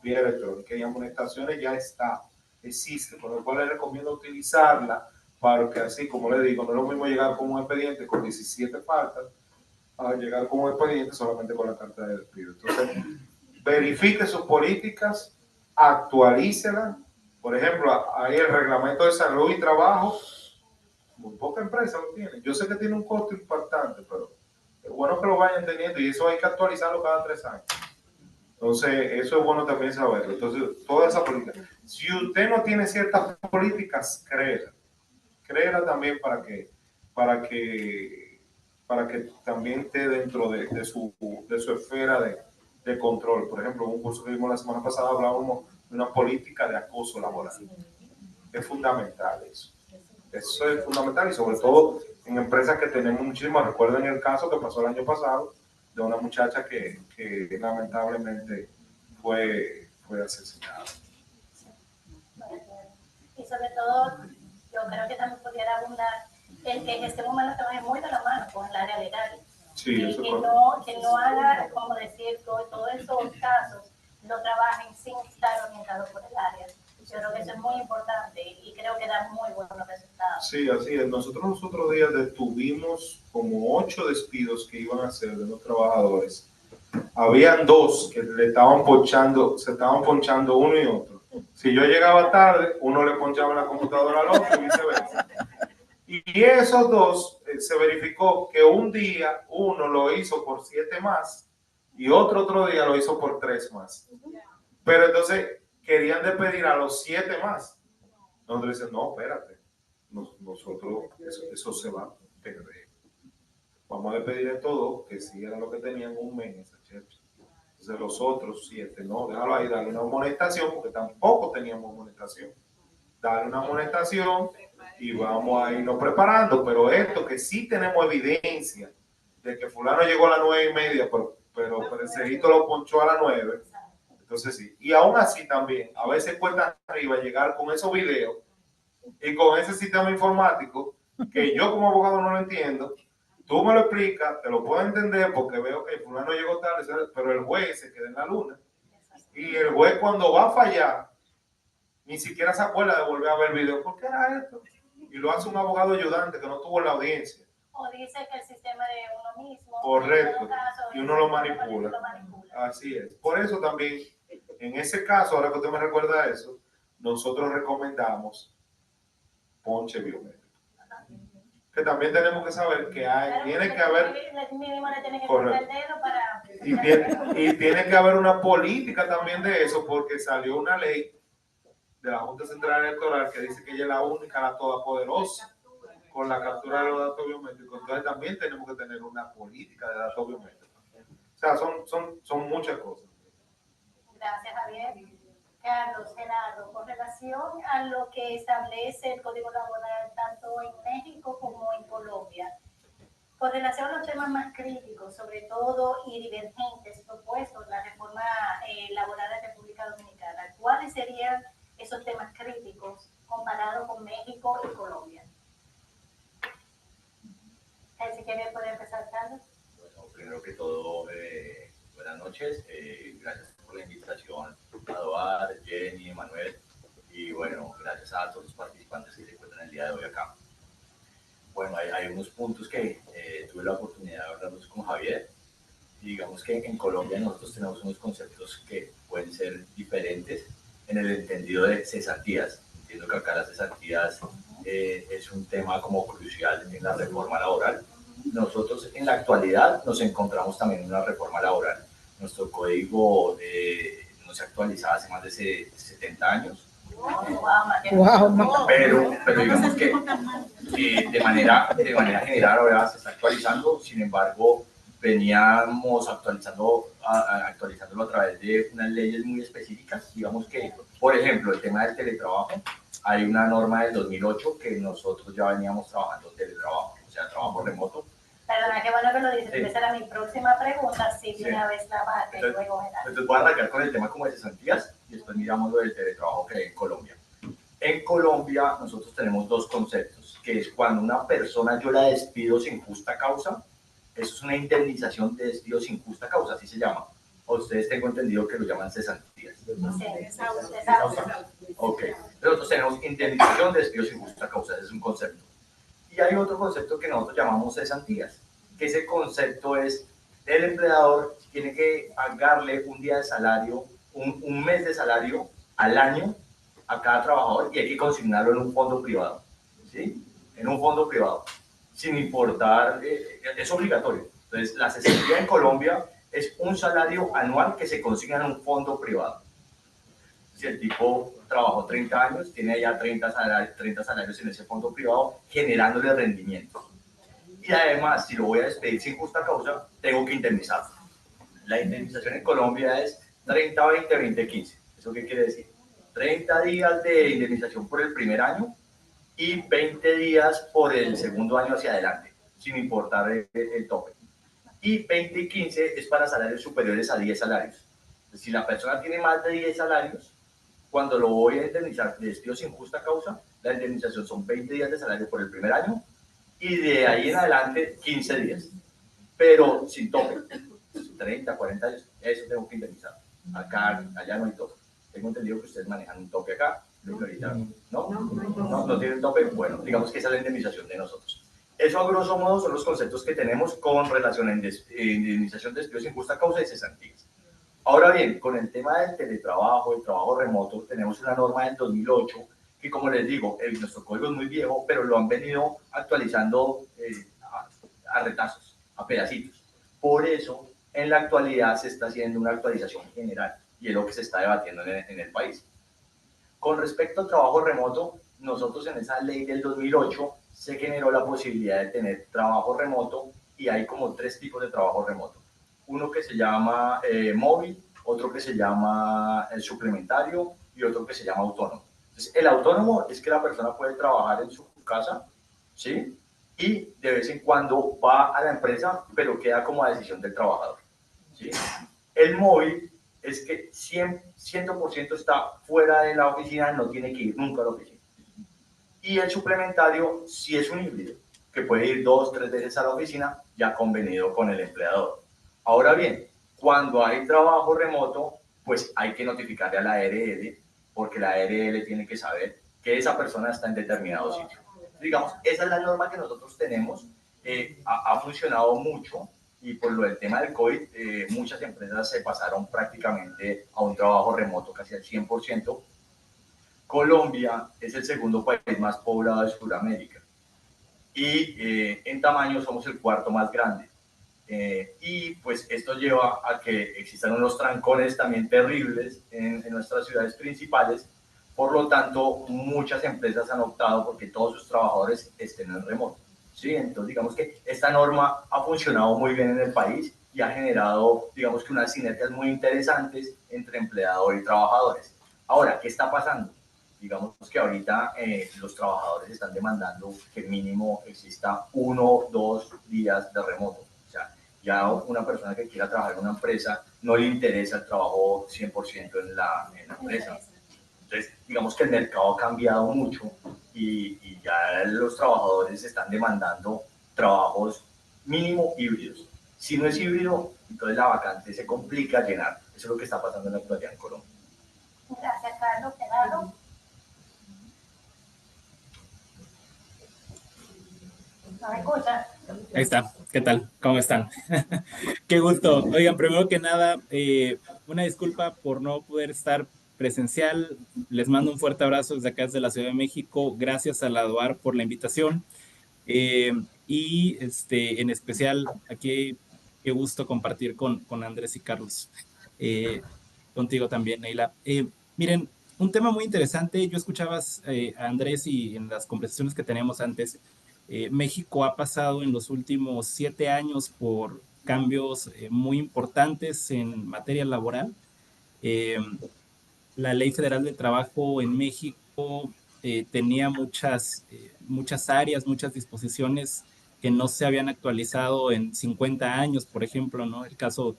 electrónica, y amonestaciones ya existe, por lo cual les recomiendo utilizarla para que así, como le digo, no es lo mismo llegar con un expediente con 17 faltas a llegar con un expediente solamente con la carta de despido. Entonces, verifique sus políticas, actualícelas. Por ejemplo, ahí el reglamento de salud y trabajo, muy poca empresa lo tiene. Yo sé que tiene un costo impactante, pero es bueno que lo vayan teniendo y eso hay que actualizarlo cada 3 años. Entonces, eso es bueno también saberlo. Entonces, toda esa política. Si usted no tiene ciertas políticas, créela también para que también esté dentro de su esfera de control. Por ejemplo, un curso que vimos la semana pasada hablábamos de una política de acoso laboral. Es fundamental eso. Eso es fundamental y sobre todo en empresas que tenemos muchísimas. Recuerden el caso que pasó el año pasado de una muchacha que lamentablemente fue asesinada. Y sobre todo, yo creo que también pudiera abundar el que este momento trabaje muy de la mano con el área legal. Sí, y eso que no haga, como decir, todos esos casos lo trabajen sin estar orientados por el área. Yo creo que eso es muy importante y creo que da muy buenos resultados. Sí, así es. Nosotros los otros días detuvimos como 8 despidos que iban a hacer de los trabajadores. Habían 2 que se estaban ponchando uno y otro. Si yo llegaba tarde, uno le ponchaba la computadora al otro y viceversa. Y esos 2 se verificó que un día uno lo hizo por 7 más y otro día lo hizo por 3 más. Pero entonces querían despedir a los 7 más. Nosotros dicen, no, espérate, nosotros eso se va a perder. Vamos a despedir a todos, que sí era lo que tenían un mes, ¿cierto? Entonces los otros 7, no, déjalo ahí, dale una amonestación, porque tampoco teníamos amonestación. Dale una amonestación y vamos a irnos preparando, pero esto que sí tenemos evidencia de que fulano llegó a las 9:30, pero el cerito lo ponchó a las 9. Entonces sí, y aún así también, a veces cuesta arriba llegar con esos videos y con ese sistema informático que yo como abogado no lo entiendo. Tú me lo explicas, te lo puedo entender porque veo que fulano llegó tarde, pero el juez se queda en la luna. Y el juez cuando va a fallar, ni siquiera se acuerda de volver a ver el video. ¿Por qué era esto? Y lo hace un abogado ayudante que no tuvo en la audiencia. O dice que el sistema de uno mismo. Correcto. Caso, y uno lo manipula. Así es. Por eso también, en ese caso, ahora que usted me recuerda eso, nosotros recomendamos ponche biométrico. Que también tenemos que saber que tiene que haber. Correcto. Y tiene que haber una política también de eso, porque salió una ley de la Junta Central Electoral que dice que ella es la única, la todopoderosa con la captura de los datos biométricos. Entonces también tenemos que tener una política de datos biométricos. O sea, son muchas cosas. Gracias, Javier. Carlos, Gerardo, con relación a lo que establece el Código Laboral tanto en México como en Colombia, con relación a los temas más críticos, sobre todo y divergentes propuestos en la reforma laboral de República Dominicana, ¿cuáles serían esos temas críticos comparados con México y Colombia? Si quiere poder empezar, Carlos. Bueno, primero que todo, buenas noches. Gracias por la invitación a Doar, Jenny, Manuel. Y bueno, gracias a todos los participantes que se encuentran el día de hoy acá. Bueno, hay unos puntos que tuve la oportunidad de hablarlos con Javier. Y digamos que en Colombia nosotros tenemos unos conceptos que pueden ser diferentes en el entendido de cesantías. Entiendo que acá las cesantías es un tema como crucial en la reforma laboral. Nosotros en la actualidad nos encontramos también en una reforma laboral. Nuestro código no se actualizaba hace más de 70 años. Pero digamos que de manera general ahora se está actualizando, sin embargo, veníamos actualizándolo a través de unas leyes muy específicas. Digamos que, por ejemplo, el tema del teletrabajo, hay una norma del 2008 que nosotros ya veníamos trabajando teletrabajo, o sea, trabajo remoto. Perdona, qué bueno que lo dices, esa era mi próxima pregunta, si de una vez la bate, luego entonces voy a arrancar con el tema como de cesantías y después miramos lo del teletrabajo que hay en Colombia. En Colombia nosotros tenemos dos conceptos, que es cuando una persona yo la despido sin justa causa. Eso es una indemnización de despido sin justa causa, así se llama. O ustedes tengo entendido que lo llaman cesantías. Ok, nosotros tenemos indemnización de despido sin justa causa, ese es un concepto. Y hay otro concepto que nosotros llamamos cesantías, que ese concepto es el empleador tiene que pagarle un día de salario, un mes de salario al año a cada trabajador y hay que consignarlo en un fondo privado, ¿sí? En un fondo privado, sin importar, es obligatorio. Entonces, la cesantía en Colombia es un salario anual que se consigna en un fondo privado. Si el tipo trabajó 30 años, tiene ya 30 salarios en ese fondo privado, generándole rendimiento. Y además, si lo voy a despedir sin justa causa, tengo que indemnizarlo. La indemnización en Colombia es 30-20, 20-15. ¿Eso qué quiere decir? 30 días de indemnización por el primer año y 20 días por el segundo año hacia adelante, sin importar el tope. Y 20 y 15 es para salarios superiores a 10 salarios. Si la persona tiene más de 10 salarios, cuando lo voy a indemnizar de despido sin justa causa, la indemnización son 20 días de salario por el primer año y de ahí en adelante 15 días. Pero sin tope, 30, 40 años, eso tengo que indemnizar. Acá, allá no hay tope. Tengo entendido que ustedes manejan un tope acá, lo que ahorita no tienen tope. Bueno, digamos que esa es la indemnización de nosotros. Eso a grosso modo son los conceptos que tenemos con relación a indemnización de despido sin justa causa y cesantías. Ahora bien, con el tema del teletrabajo, el trabajo remoto, tenemos una norma del 2008 que, como les digo, nuestro código es muy viejo, pero lo han venido actualizando a retazos, a pedacitos. Por eso, en la actualidad se está haciendo una actualización general y es lo que se está debatiendo en el país. Con respecto al trabajo remoto, nosotros en esa ley del 2008 se generó la posibilidad de tener trabajo remoto y hay como 3 tipos de trabajo remoto. Uno que se llama móvil, otro que se llama suplementario y otro que se llama autónomo. Entonces, el autónomo es que la persona puede trabajar en su casa, ¿sí? Y de vez en cuando va a la empresa, pero queda como a decisión del trabajador, ¿sí? El móvil es que 100% está fuera de la oficina, no tiene que ir nunca a la oficina. Y el suplementario sí es un híbrido, que puede ir 2, 3 veces a la oficina, ya convenido con el empleador. Ahora bien, cuando hay trabajo remoto, pues hay que notificarle a la ARL, porque la ARL tiene que saber que esa persona está en determinado sitio. Digamos, esa es la norma que nosotros tenemos, ha funcionado mucho, y por lo del tema del COVID, muchas empresas se pasaron prácticamente a un trabajo remoto casi al 100%. Colombia es el segundo país más poblado de Sudamérica y en tamaño somos el 4º más grande. Y pues esto lleva a que existan unos trancones también terribles en nuestras ciudades principales. Por lo tanto, muchas empresas han optado porque todos sus trabajadores estén en remoto. ¿Sí? Entonces, digamos que esta norma ha funcionado muy bien en el país y ha generado, digamos que unas sinergias muy interesantes entre empleador y trabajadores. Ahora, ¿qué está pasando? Digamos que ahorita los trabajadores están demandando que mínimo exista 1 o 2 días de remoto. O sea, ya una persona que quiera trabajar en una empresa no le interesa el trabajo 100% en la empresa. Entonces, digamos que el mercado ha cambiado mucho y ya los trabajadores están demandando trabajos mínimo híbridos. Si no es híbrido, entonces la vacante se complica llenar. Eso es lo que está pasando en la actualidad en Colombia. Gracias, Carlos. Gerardo. ¿Nos escucha? Ahí está. ¿Qué tal? ¿Cómo están? Qué gusto. Oigan, primero que nada, una disculpa por no poder estar presencial. Les mando un fuerte abrazo desde acá, desde la Ciudad de México. Gracias a la DOAR por la invitación. Y en especial, aquí, qué gusto compartir con Andrés y Carlos. Contigo también, Neila. Miren, un tema muy interesante. Yo escuchabas a Andrés y en las conversaciones que teníamos antes, México ha pasado en los últimos 7 años por cambios muy importantes en materia laboral. La Ley Federal del Trabajo en México tenía muchas áreas, muchas disposiciones que no se habían actualizado en 50 años, por ejemplo, ¿no? El caso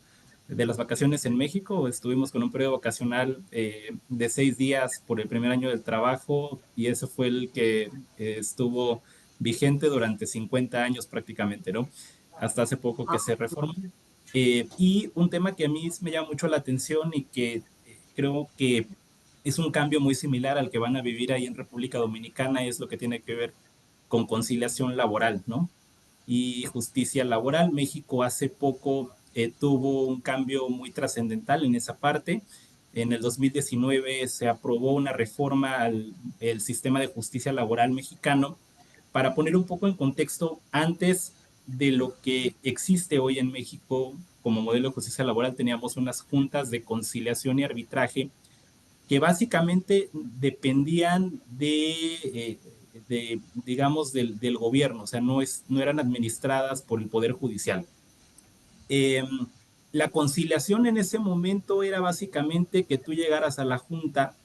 de las vacaciones en México, estuvimos con un periodo vacacional de 6 días por el primer año del trabajo y ese fue el que estuvo vigente durante 50 años prácticamente, ¿no? Hasta hace poco que se reformó. Y un tema que a mí me llama mucho la atención y que creo que es un cambio muy similar al que van a vivir ahí en República Dominicana, es lo que tiene que ver con conciliación laboral, ¿no? Y justicia laboral. México hace poco tuvo un cambio muy trascendental en esa parte. En el 2019 se aprobó una reforma al sistema de justicia laboral mexicano. Para poner un poco en contexto, antes de lo que existe hoy en México como modelo de justicia laboral, teníamos unas juntas de conciliación y arbitraje que básicamente dependían digamos, del gobierno, o sea, no eran administradas por el Poder Judicial. La conciliación en ese momento era básicamente que tú llegaras a la junta,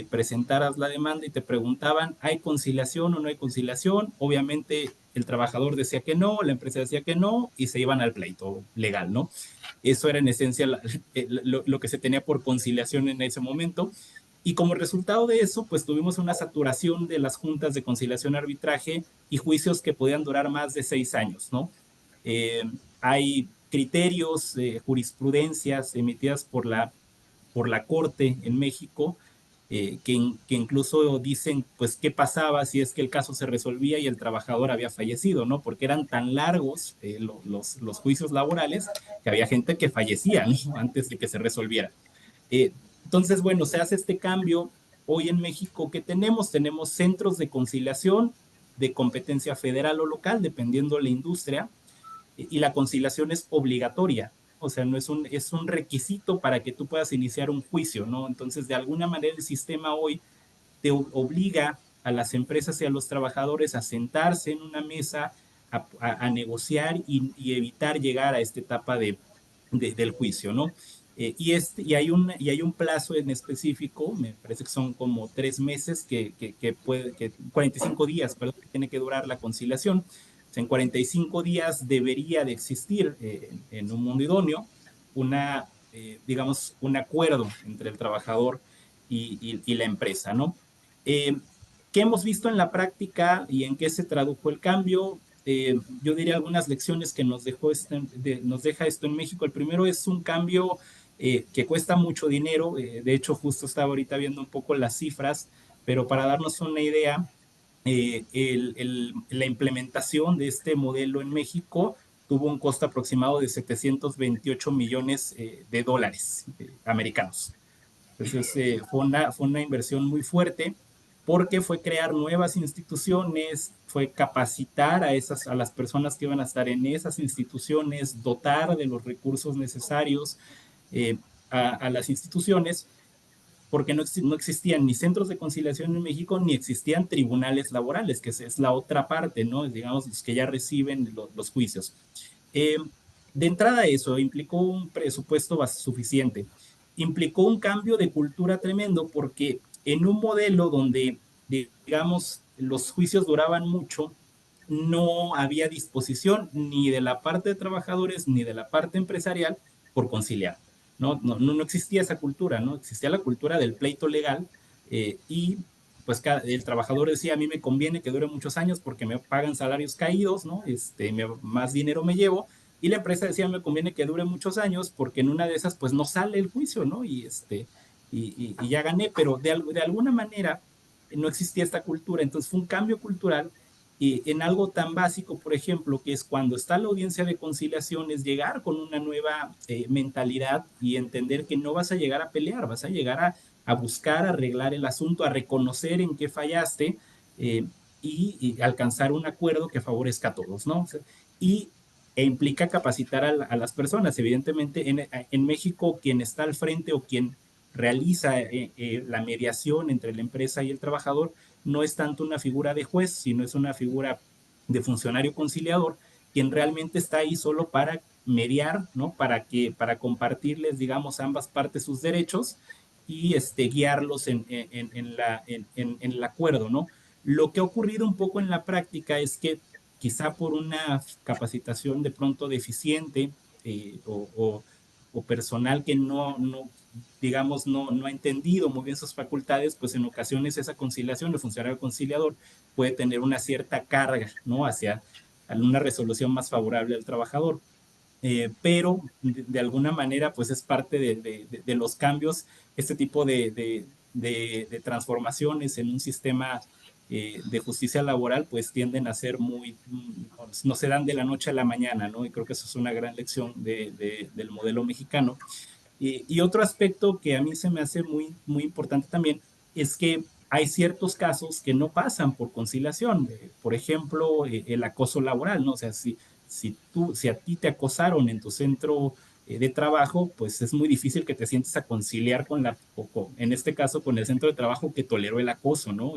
presentaras la demanda y te preguntaban, ¿hay conciliación o no hay conciliación? Obviamente el trabajador decía que no, la empresa decía que no y se iban al pleito legal, ¿no? Eso era en esencia lo que se tenía por conciliación en ese momento. Y como resultado de eso, pues tuvimos una saturación de las juntas de conciliación y arbitraje y juicios que podían durar más de 6 años, ¿no? Hay criterios, jurisprudencias emitidas por la Corte en México que incluso dicen, pues, qué pasaba si es que el caso se resolvía y el trabajador había fallecido, ¿no? Porque eran tan largos los juicios laborales que había gente que fallecía, ¿no? Antes de que se resolviera. Entonces, bueno, se hace este cambio. Hoy en México, ¿qué tenemos? Tenemos centros de conciliación de competencia federal o local, dependiendo de la industria, y la conciliación es obligatoria. O sea, no es un requisito para que tú puedas iniciar un juicio, ¿no? Entonces, de alguna manera, el sistema hoy te obliga a las empresas y a los trabajadores a sentarse en una mesa, a negociar y evitar llegar a esta etapa del juicio, ¿no? Y hay un plazo en específico, me parece que son como 3 meses, 45 días, perdón, que tiene que durar la conciliación. En 45 días debería de existir en un mundo idóneo digamos, un acuerdo entre el trabajador y la empresa, ¿no? ¿Qué hemos visto en la práctica y en qué se tradujo el cambio? Yo diría algunas lecciones que nos deja esto en México. El primero es un cambio que cuesta mucho dinero. De hecho, justo estaba ahorita viendo un poco las cifras, pero para darnos una idea, la implementación de este modelo en México tuvo un costo aproximado de 728 millones de dólares americanos. Entonces, fue una inversión muy fuerte porque fue crear nuevas instituciones, fue capacitar a las personas que iban a estar en esas instituciones, dotar de los recursos necesarios a las instituciones, porque no existían ni centros de conciliación en México, ni existían tribunales laborales, que es la otra parte, ¿no? Digamos, los que ya reciben los juicios. De entrada eso implicó un presupuesto suficiente, implicó un cambio de cultura tremendo, porque en un modelo donde, digamos, los juicios duraban mucho, no había disposición ni de la parte de trabajadores ni de la parte empresarial por conciliar. No existía esa cultura, ¿no? Existía la cultura del pleito legal y pues el trabajador decía, a mí me conviene que dure muchos años porque me pagan salarios caídos, ¿no? Más dinero me llevo, y la empresa decía, me conviene que dure muchos años porque en una de esas pues no sale el juicio, ¿no? Y ya gané, pero de alguna manera no existía esta cultura. Entonces fue un cambio cultural Y en algo tan básico, por ejemplo, que es cuando está la audiencia de conciliación, es llegar con una nueva mentalidad y entender que no vas a llegar a pelear, vas a llegar a buscar arreglar el asunto, a reconocer en qué fallaste eh, y alcanzar un acuerdo que favorezca a todos, ¿no? O sea, y implica capacitar a las personas. Evidentemente, en México, quien está al frente o quien realiza la mediación entre la empresa y el trabajador no es tanto una figura de juez, sino es una figura de funcionario conciliador, quien realmente está ahí solo para mediar, ¿no? Para compartirles, digamos, a ambas partes sus derechos y guiarlos en el acuerdo, ¿no? Lo que ha ocurrido un poco en la práctica es que quizá por una capacitación de pronto deficiente eh, o, o, o, personal que no digamos, no ha entendido muy bien sus facultades, pues en ocasiones esa conciliación, el funcionario conciliador puede tener una cierta carga, ¿no? Hacia una resolución más favorable al trabajador. Pero de alguna manera, pues es parte de los cambios, este tipo de transformaciones en un sistema de justicia laboral, pues tienden a ser no se dan de la noche a la mañana, ¿no? Y creo que eso es una gran lección del modelo mexicano. Y otro aspecto que a mí se me hace muy importante también es que hay ciertos casos que no pasan por conciliación. Por ejemplo, el acoso laboral, ¿no? O sea, si a ti te acosaron en tu centro de trabajo, pues es muy difícil que te sientes a conciliar en este caso, con el centro de trabajo que toleró el acoso, ¿no?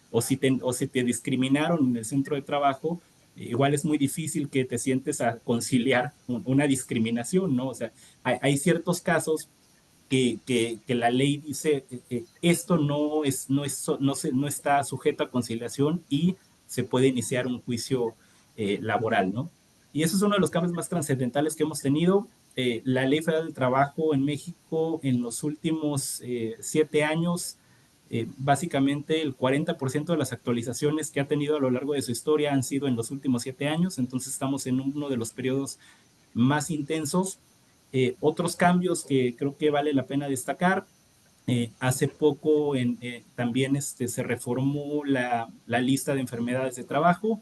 O si te discriminaron en el centro de trabajo, igual es muy difícil que te sientes a conciliar una discriminación, ¿no? O sea, hay ciertos casos que la ley dice esto no está sujeto a conciliación y se puede iniciar un juicio laboral, ¿no? Y eso es uno de los cambios más trascendentales que hemos tenido. La Ley Federal del Trabajo en México en los últimos 7 años, básicamente el 40% de las actualizaciones que ha tenido a lo largo de su historia han sido en los últimos 7 años, entonces estamos en uno de los periodos más intensos. Otros cambios que creo que vale la pena destacar, hace poco también se reformó la lista de enfermedades de trabajo,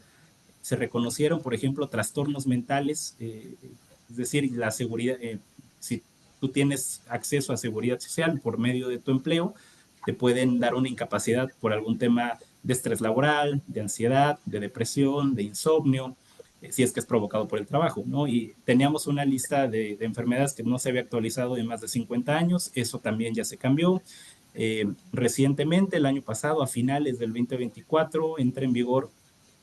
se reconocieron, por ejemplo, trastornos mentales, es decir, la seguridad, si tú tienes acceso a seguridad social por medio de tu empleo, te pueden dar una incapacidad por algún tema de estrés laboral, de ansiedad, de depresión, de insomnio, si es que es provocado por el trabajo, ¿no? Y teníamos una lista de enfermedades que no se había actualizado en más de 50 años, eso también ya se cambió. Recientemente, el año pasado, a finales del 2024, entra en vigor,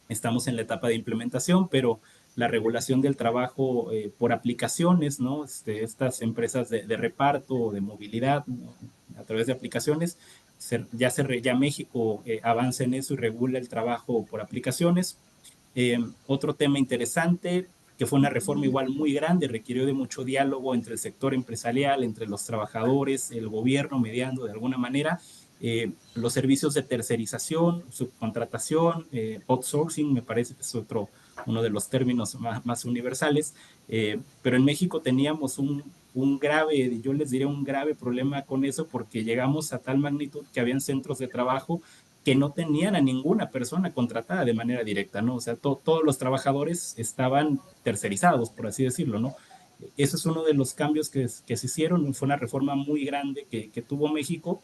estamos en la etapa de implementación, pero la regulación del trabajo por aplicaciones, ¿no? Estas empresas de reparto o de movilidad, ¿no? A través de aplicaciones, ya México avanza en eso y regula el trabajo por aplicaciones. Otro tema interesante, que fue una reforma igual muy grande, requirió de mucho diálogo entre el sector empresarial, entre los trabajadores, el gobierno mediando de alguna manera, los servicios de tercerización, subcontratación, outsourcing, me parece que es uno de los términos más universales, pero en México teníamos yo les diría un grave problema con eso porque llegamos a tal magnitud que habían centros de trabajo que no tenían a ninguna persona contratada de manera directa, ¿no? O sea, todos los trabajadores estaban tercerizados, por así decirlo, ¿no? Eso es uno de los cambios que se hicieron, fue una reforma muy grande que tuvo México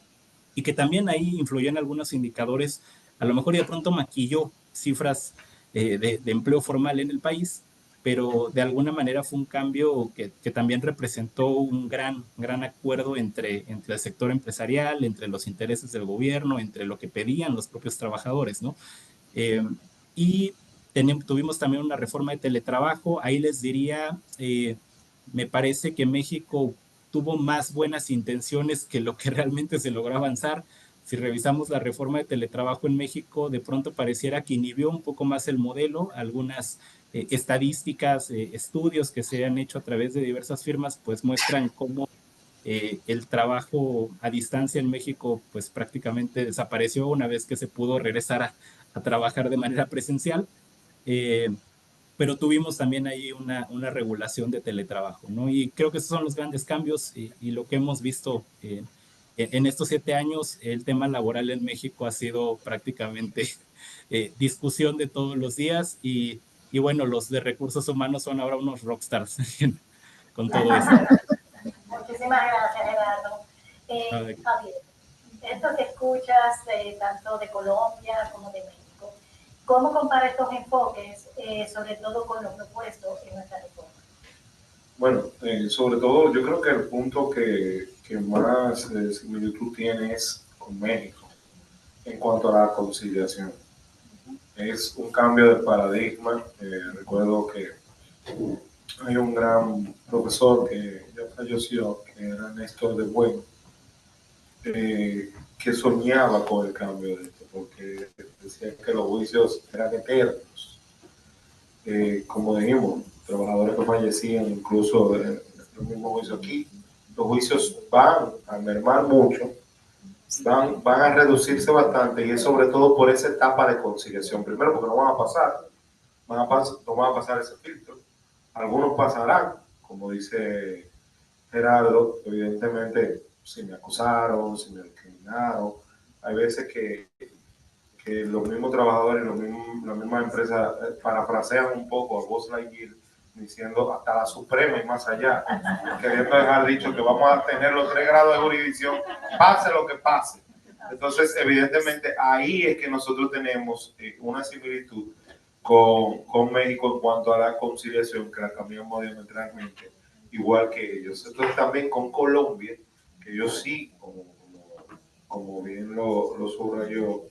y que también ahí influyó en algunos indicadores, a lo mejor y de pronto maquilló cifras de empleo formal en el país, pero de alguna manera fue un cambio que también representó un gran acuerdo entre el sector empresarial, entre los intereses del gobierno, entre lo que pedían los propios trabajadores, ¿no? Y tuvimos también una reforma de teletrabajo, ahí les diría, me parece que México tuvo más buenas intenciones que lo que realmente se logró avanzar. Si revisamos la reforma de teletrabajo en México, de pronto pareciera que inhibió un poco más el modelo. Algunas estadísticas, estudios que se han hecho a través de diversas firmas, pues muestran cómo el trabajo a distancia en México, pues prácticamente desapareció una vez que se pudo regresar a trabajar de manera presencial. Pero tuvimos también ahí una regulación de teletrabajo, ¿no? Y creo que esos son los grandes cambios y lo que hemos visto en estos 7 años el tema laboral en México ha sido prácticamente discusión de todos los días y bueno, los de recursos humanos son ahora unos rockstars con todo esto. Muchísimas gracias, Gerardo. Javier, esto que escuchas tanto de Colombia como de México, ¿cómo compara estos enfoques, sobre todo con los propuestos en nuestra reforma? Bueno, sobre todo yo creo que el punto que más similitud tiene es con México en cuanto a la conciliación. Es un cambio de paradigma. Recuerdo que hay un gran profesor que ya falleció, que era Néstor de Bueno, que soñaba con el cambio de esto, porque decía que los juicios eran eternos. Como dijimos, trabajadores que fallecían, incluso en el mismo juicio aquí, los juicios van a mermar mucho, van a reducirse bastante, y es sobre todo por esa etapa de conciliación. Primero, porque no van a pasar, no van a pasar ese filtro. Algunos pasarán, como dice Gerardo, evidentemente, si me acusaron, si me discriminaron. Hay veces que los mismos trabajadores, las mismas empresas parafrasean un poco a Buzz Lightyear diciendo hasta la Suprema y más allá, queriendo dejar dicho que vamos a tener los 3 grados de jurisdicción, pase lo que pase. Entonces, evidentemente, ahí es que nosotros tenemos una similitud con México en cuanto a la conciliación, que la cambiamos diametralmente, igual que ellos. Entonces, también con Colombia, que ellos sí, como bien lo subrayó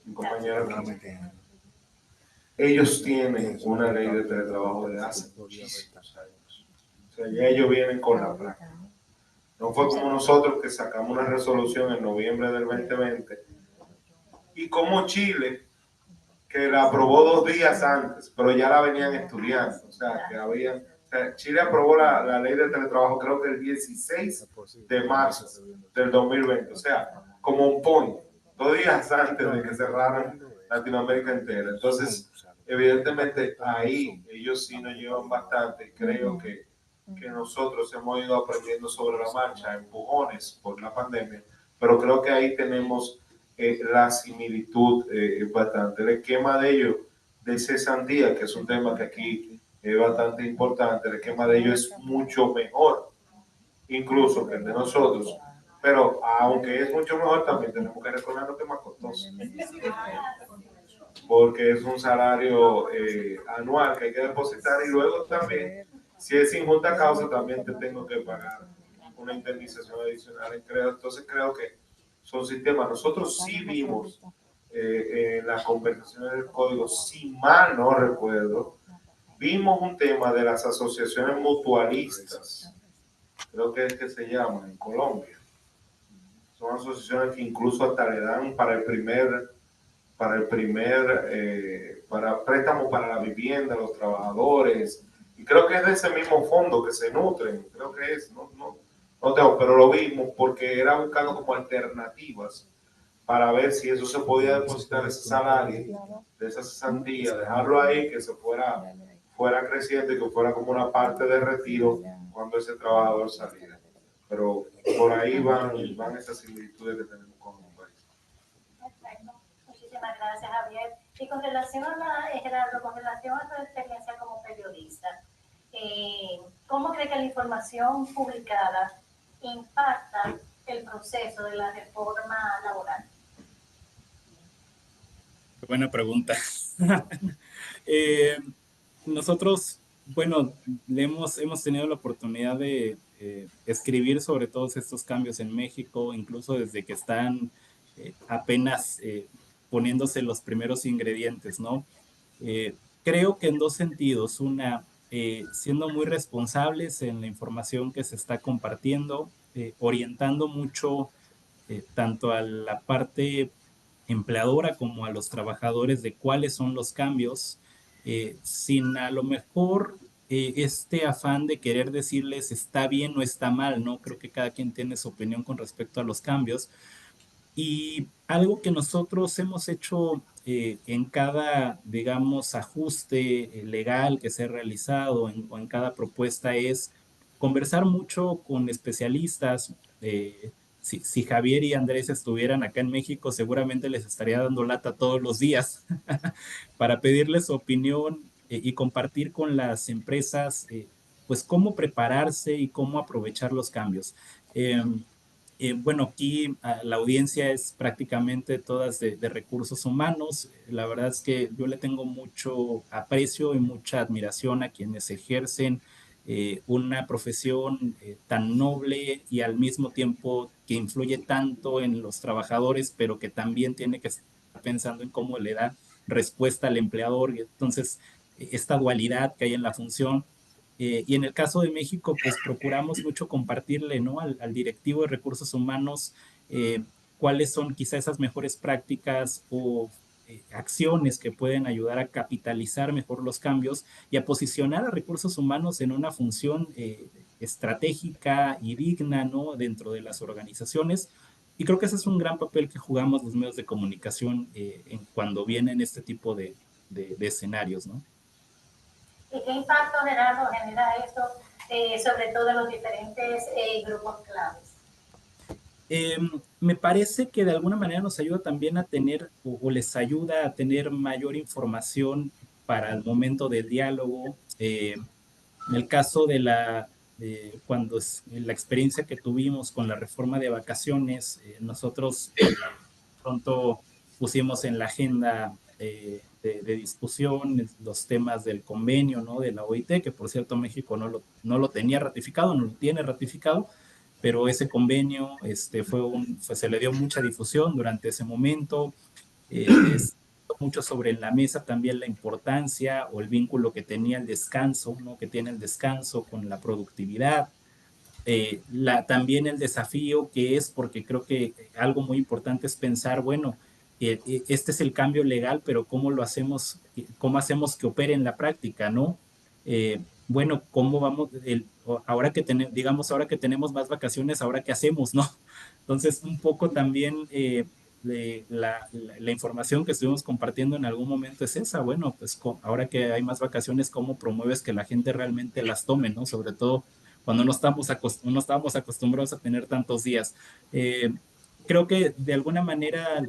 mi compañero aquí, ellos tienen una ley de teletrabajo de hace muchísimos años. O sea, ya ellos vienen con la placa. No fue como nosotros que sacamos una resolución en noviembre del 2020 y como Chile, que la aprobó 2 días antes, pero ya la venían estudiando. O sea, Chile aprobó la ley de teletrabajo creo que el 16 de marzo del 2020. O sea, como un point, 2 días antes de que cerraran Latinoamérica entera. Entonces, evidentemente, ahí ellos sí nos llevan bastante. Creo que nosotros hemos ido aprendiendo sobre la marcha, empujones por la pandemia, pero creo que ahí tenemos la similitud bastante. El esquema de ellos, de cesantía, que es un tema que aquí es bastante importante, el esquema de ellos es mucho mejor, incluso que el de nosotros. Pero aunque es mucho mejor, también tenemos que recordar que es más costoso. Porque es un salario anual que hay que depositar y luego también, si es sin justa causa, también te tengo que pagar una indemnización adicional. Entonces creo que son sistemas. Nosotros sí vimos en las conversaciones del código, si mal no recuerdo, vimos un tema de las asociaciones mutualistas, creo que es que se llaman en Colombia. Son asociaciones que incluso hasta le dan para préstamo para la vivienda, los trabajadores, y creo que es de ese mismo fondo que se nutren, creo que es, no tengo, pero lo vimos porque era buscando como alternativas para ver si eso se podía depositar ese salario de esa cesantía, dejarlo ahí, que se fuera creciendo y que fuera como una parte de retiro cuando ese trabajador saliera. Pero por ahí van esas similitudes que tenemos con el país. Perfecto. Muchísimas gracias, Javier. Y con relación a Gerardo, con relación a tu experiencia como periodista, ¿cómo cree que la información publicada impacta el proceso de la reforma laboral? Buena pregunta. Nosotros, bueno, hemos tenido la oportunidad de escribir sobre todos estos cambios en México, incluso desde que están apenas poniéndose los primeros ingredientes, ¿no? Creo que en 2 sentidos. Una, siendo muy responsables en la información que se está compartiendo, orientando mucho tanto a la parte empleadora como a los trabajadores de cuáles son los cambios, sin a lo mejor este afán de querer decirles está bien o está mal, ¿no? Creo que cada quien tiene su opinión con respecto a los cambios. Y algo que nosotros hemos hecho en cada, digamos, ajuste legal que se ha realizado o en cada propuesta es conversar mucho con especialistas, si Javier y Andrés estuvieran acá en México, seguramente les estaría dando lata todos los días para pedirles su opinión y compartir con las empresas, pues cómo prepararse y cómo aprovechar los cambios. Bueno, aquí la audiencia es prácticamente todas de recursos humanos. La verdad es que yo le tengo mucho aprecio y mucha admiración a quienes ejercen una profesión tan noble y al mismo tiempo que influye tanto en los trabajadores, pero que también tiene que estar pensando en cómo le da respuesta al empleador. Y entonces, esta dualidad que hay en la función. Y en el caso de México, pues procuramos mucho compartirle, ¿no? Al directivo de recursos humanos cuáles son quizá esas mejores prácticas o acciones que pueden ayudar a capitalizar mejor los cambios y a posicionar a recursos humanos en una función estratégica y digna, ¿no? Dentro de las organizaciones. Y creo que ese es un gran papel que jugamos los medios de comunicación cuando vienen este tipo de escenarios, ¿no? ¿Y qué impacto, Gerardo, genera esto, sobre todo en los diferentes grupos claves? Me parece que de alguna manera nos ayuda también a tener, o les ayuda a tener mayor información para el momento del diálogo. En el caso de cuando la experiencia que tuvimos con la reforma de vacaciones, nosotros pronto pusimos en la agenda de discusión los temas del convenio, ¿no? De la OIT, que por cierto México no lo tenía ratificado, no lo tiene ratificado, pero ese convenio se le dio mucha difusión durante ese momento. Mucho sobre la mesa también la importancia o el vínculo que tenía el descanso, ¿no? Que tiene el descanso con la productividad. También el desafío que es, porque creo que algo muy importante es pensar, bueno, este es el cambio legal, pero ¿cómo lo hacemos? ¿Cómo hacemos que opere en la práctica, no? Bueno, ¿cómo vamos? Ahora que tenemos más vacaciones, ¿ahora qué hacemos, no? Entonces, un poco también la información que estuvimos compartiendo en algún momento es esa, bueno, pues ahora que hay más vacaciones, ¿cómo promueves que la gente realmente las tome, no? Sobre todo cuando no estábamos acostumbrados a tener tantos días. Creo que de alguna manera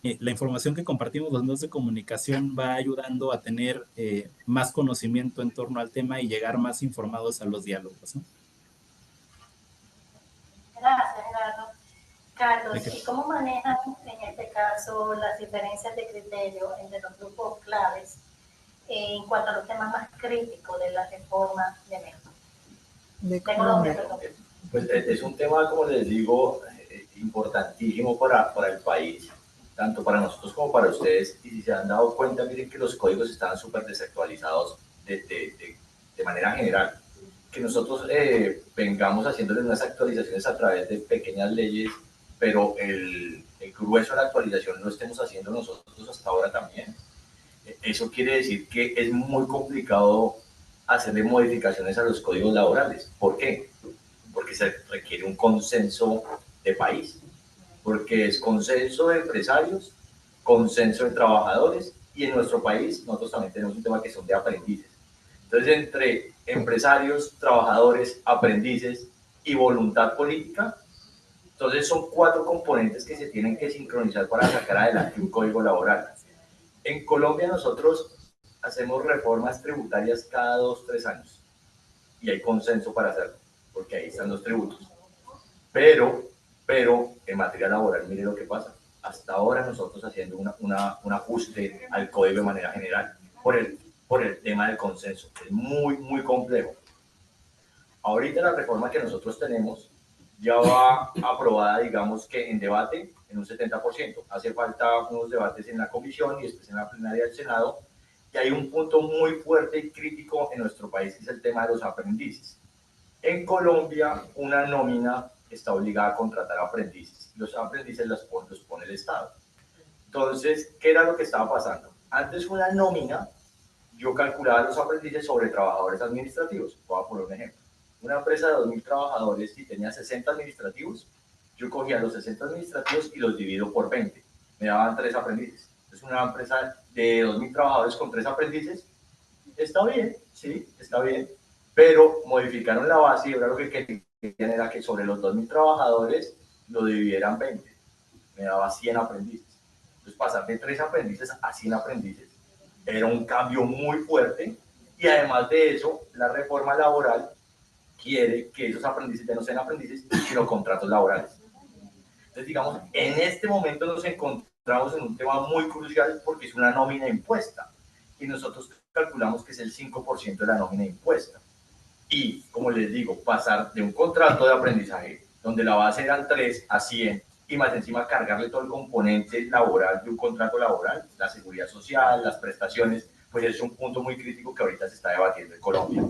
la información que compartimos los medios de comunicación va ayudando a tener más conocimiento en torno al tema y llegar más informados a los diálogos, ¿no? Gracias, Gerardo. Carlos, ¿y cómo manejan en este caso las diferencias de criterio entre los grupos claves en cuanto a los temas más críticos de la reforma de México? De Colombia. Pues es un tema, como les digo, importantísimo para el país, tanto para nosotros como para ustedes. Y si se han dado cuenta, miren que los códigos están súper desactualizados de manera general. Que nosotros vengamos haciéndole unas actualizaciones a través de pequeñas leyes, pero el grueso de la actualización lo estemos haciendo nosotros hasta ahora también. Eso quiere decir que es muy complicado hacerle modificaciones a los códigos laborales. ¿Por qué? Porque se requiere un consenso de país, porque es consenso de empresarios, consenso de trabajadores, y en nuestro país nosotros también tenemos un tema que son de aprendices. Entonces, entre empresarios, trabajadores, aprendices y voluntad política, entonces son 4 componentes que se tienen que sincronizar para sacar adelante un código laboral. En Colombia nosotros hacemos reformas tributarias cada 2-3 años y hay consenso para hacerlo, porque ahí están los tributos. Pero en materia laboral, mire lo que pasa. Hasta ahora nosotros haciendo un ajuste al código de manera general por el tema del consenso. Es muy, muy complejo. Ahorita la reforma que nosotros tenemos ya va aprobada, digamos que en debate, en un 70%. Hace falta unos debates en la comisión y después en la plenaria del Senado. Y hay un punto muy fuerte y crítico en nuestro país, que es el tema de los aprendices. En Colombia, una nómina está obligada a contratar aprendices. Los aprendices los pone el Estado. Entonces, ¿qué era lo que estaba pasando? Antes una nómina, yo calculaba los aprendices sobre trabajadores administrativos. Voy a poner un ejemplo. Una empresa de 2.000 trabajadores y tenía 60 administrativos, yo cogía los 60 administrativos y los divido por 20. Me daban 3 aprendices. Es una empresa de 2.000 trabajadores con 3 aprendices. Está bien, sí, está bien. Pero modificaron la base y ahora lo que querían era que sobre los 2.000 trabajadores lo dividieran 20, me daba 100 aprendices. Entonces pasar de 3 aprendices a 100 aprendices era un cambio muy fuerte, y además de eso, la reforma laboral quiere que esos aprendices ya no sean aprendices, sino contratos laborales. Entonces, digamos, en este momento nos encontramos en un tema muy crucial porque es una nómina impuesta, y nosotros calculamos que es el 5% de la nómina impuesta. Y, como les digo, pasar de un contrato de aprendizaje, donde la base eran 3 a 100, y más encima cargarle todo el componente laboral de un contrato laboral, la seguridad social, las prestaciones, pues es un punto muy crítico que ahorita se está debatiendo en Colombia.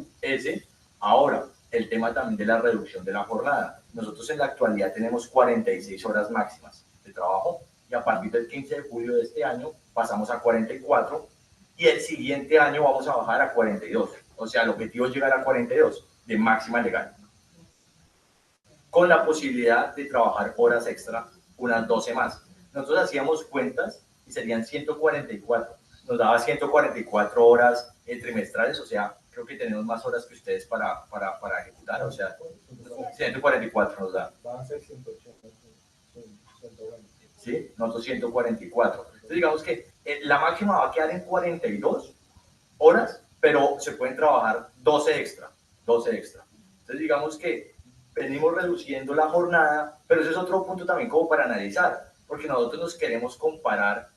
Ahora, el tema también de la reducción de la jornada. Nosotros en la actualidad tenemos 46 horas máximas de trabajo, y a partir del 15 de julio de este año pasamos a 44, y el siguiente año vamos a bajar a 42. O sea, el objetivo es llegar a 42 de máxima legal, con la posibilidad de trabajar horas extra, unas 12 más. Nosotros hacíamos cuentas y serían 144. Nos daba 144 horas trimestrales, o sea, creo que tenemos más horas que ustedes para ejecutar, o sea, 144 nos da. Van a ser 180, 120. ¿Sí? Nosotros 144. Entonces digamos que la máxima va a quedar en 42 horas, pero se pueden trabajar 12 extra. Entonces digamos que venimos reduciendo la jornada, pero ese es otro punto también como para analizar, porque nosotros nos queremos comparar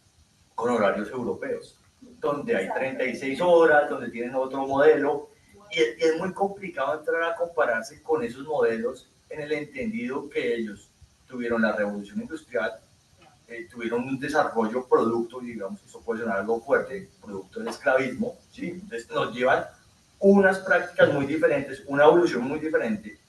con horarios europeos, donde hay 36 horas, donde tienen otro modelo, y es muy complicado entrar a compararse con esos modelos en el entendido que ellos tuvieron la revolución industrial, tuvieron un desarrollo producto, digamos, eso puede sonar algo fuerte, producto del esclavismo, ¿sí? Entonces nos llevan unas prácticas muy diferentes, una evolución muy diferente,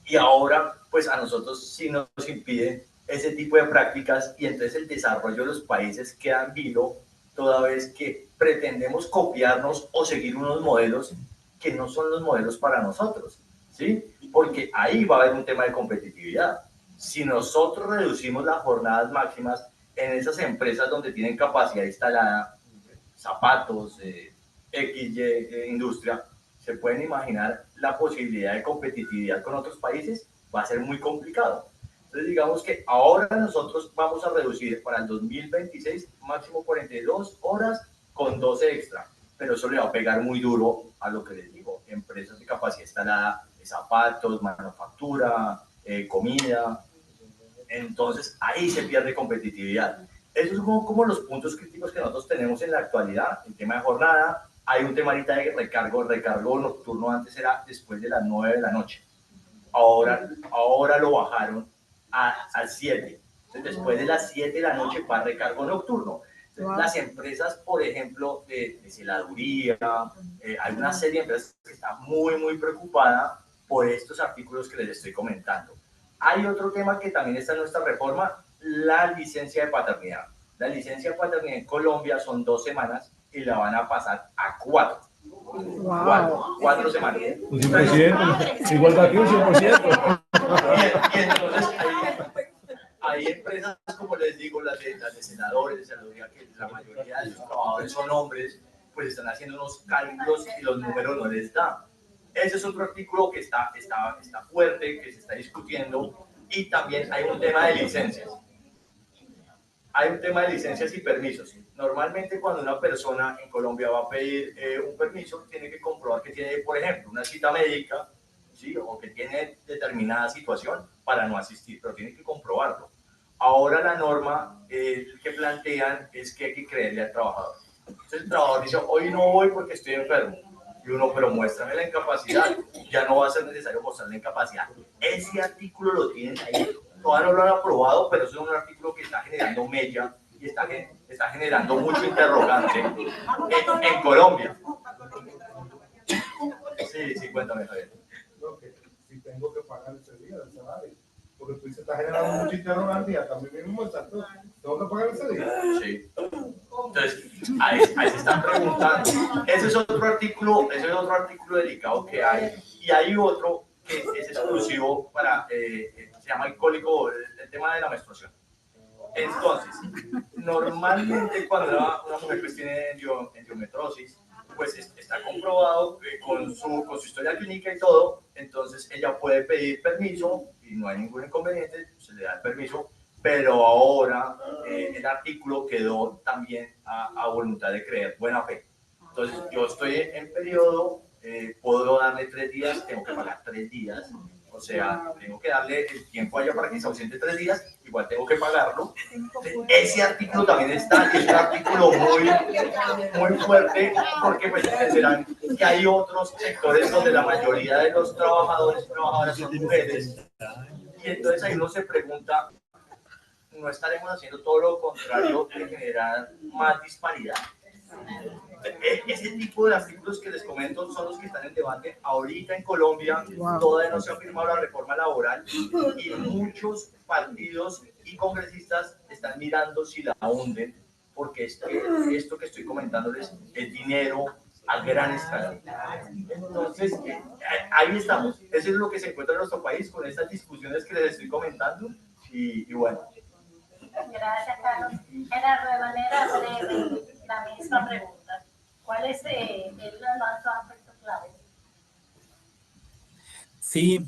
y ahora pues a nosotros sí nos impiden ese tipo de prácticas, y entonces el desarrollo de los países queda en vilo toda vez que pretendemos copiarnos o seguir unos modelos que no son los modelos para nosotros, ¿sí? Porque ahí va a haber un tema de competitividad. Si nosotros reducimos las jornadas máximas en esas empresas donde tienen capacidad instalada, zapatos, XY, industria, se pueden imaginar la posibilidad de competitividad con otros países, va a ser muy complicado. Entonces digamos que ahora nosotros vamos a reducir para el 2026 máximo 42 horas con 12 extra, pero eso le va a pegar muy duro a lo que les digo, empresas de capacidad instalada, de zapatos, manufactura, comida. Entonces ahí se pierde competitividad. Esos son como los puntos críticos que nosotros tenemos en la actualidad, el tema de jornada. Hay un tema ahorita de recargo nocturno, antes era después de las 9 de la noche, ahora lo bajaron a 7. Entonces, después de las 7 de la noche para recargo nocturno. Entonces, las empresas, por ejemplo, de celaduría, hay una serie de empresas que están muy preocupadas por estos artículos que les estoy comentando. Hay otro tema que también está en nuestra reforma, la licencia de paternidad. La licencia de paternidad en Colombia son 2 semanas y la van a pasar a 4. Wow. 4 semanas. Un 100%, igual que aquí un 100%. Y entonces hay empresas, como les digo, las de senadores, de senaduría, que la mayoría de sus trabajadores son hombres, pues están haciendo unos cálculos y los números no les dan. Ese es otro artículo que está fuerte, que se está discutiendo, y también hay un tema de licencias. Hay un tema de licencias y permisos. Normalmente cuando una persona en Colombia va a pedir un permiso, tiene que comprobar que tiene, por ejemplo, una cita médica, ¿sí? O que tiene determinada situación para no asistir, pero tiene que comprobarlo. Ahora la norma que plantean es que hay que creerle al trabajador. Entonces el trabajador dice, hoy no voy porque estoy enfermo. Y uno, pero muéstrame la incapacidad, ya no va a ser necesario mostrar la incapacidad. Ese artículo lo tienen ahí. Todavía no lo han aprobado, pero eso es un artículo que está generando mella y está generando mucho interrogante en Colombia. Sí, cuéntame, Javier. Si tengo que pagar ese día del salario, porque tú dices, está generando mucho interrogante y hasta mí mismo me saltó. ¿Tengo que pagar ese día? Sí. Entonces, ahí se están preguntando. Ese es otro artículo delicado que hay. Y hay otro que es exclusivo para, se llama el cólico, el tema de la menstruación. Entonces, normalmente cuando una mujer pues, tiene endometriosis, pues está comprobado con su historia clínica y todo, entonces ella puede pedir permiso y no hay ningún inconveniente, se le da el permiso, pero ahora el artículo quedó también a voluntad de creer, buena fe. Entonces yo estoy en periodo, puedo darle 3 días, tengo que pagar 3 días, o sea, tengo que darle el tiempo a ella para que se ausente 3 días, igual tengo que pagarlo. Ese artículo también está, es un artículo muy fuerte, porque pues entenderán que hay otros sectores donde la mayoría de los trabajadores y trabajadoras son mujeres, y entonces ahí uno se pregunta, ¿no estaremos haciendo todo lo contrario de generar más disparidad? Ese tipo de artículos que les comento son los que están en debate ahorita en Colombia. Todavía no se ha firmado la reforma laboral y muchos partidos y congresistas están mirando si la hunden, porque esto que estoy comentándoles es dinero a gran escala. Entonces, ahí estamos. Eso es lo que se encuentra en nuestro país con estas discusiones que les estoy comentando y bueno. Gracias, Carlos. Gerardo, de manera breve, la misma pregunta. ¿Cuál es el aspecto clave? Sí,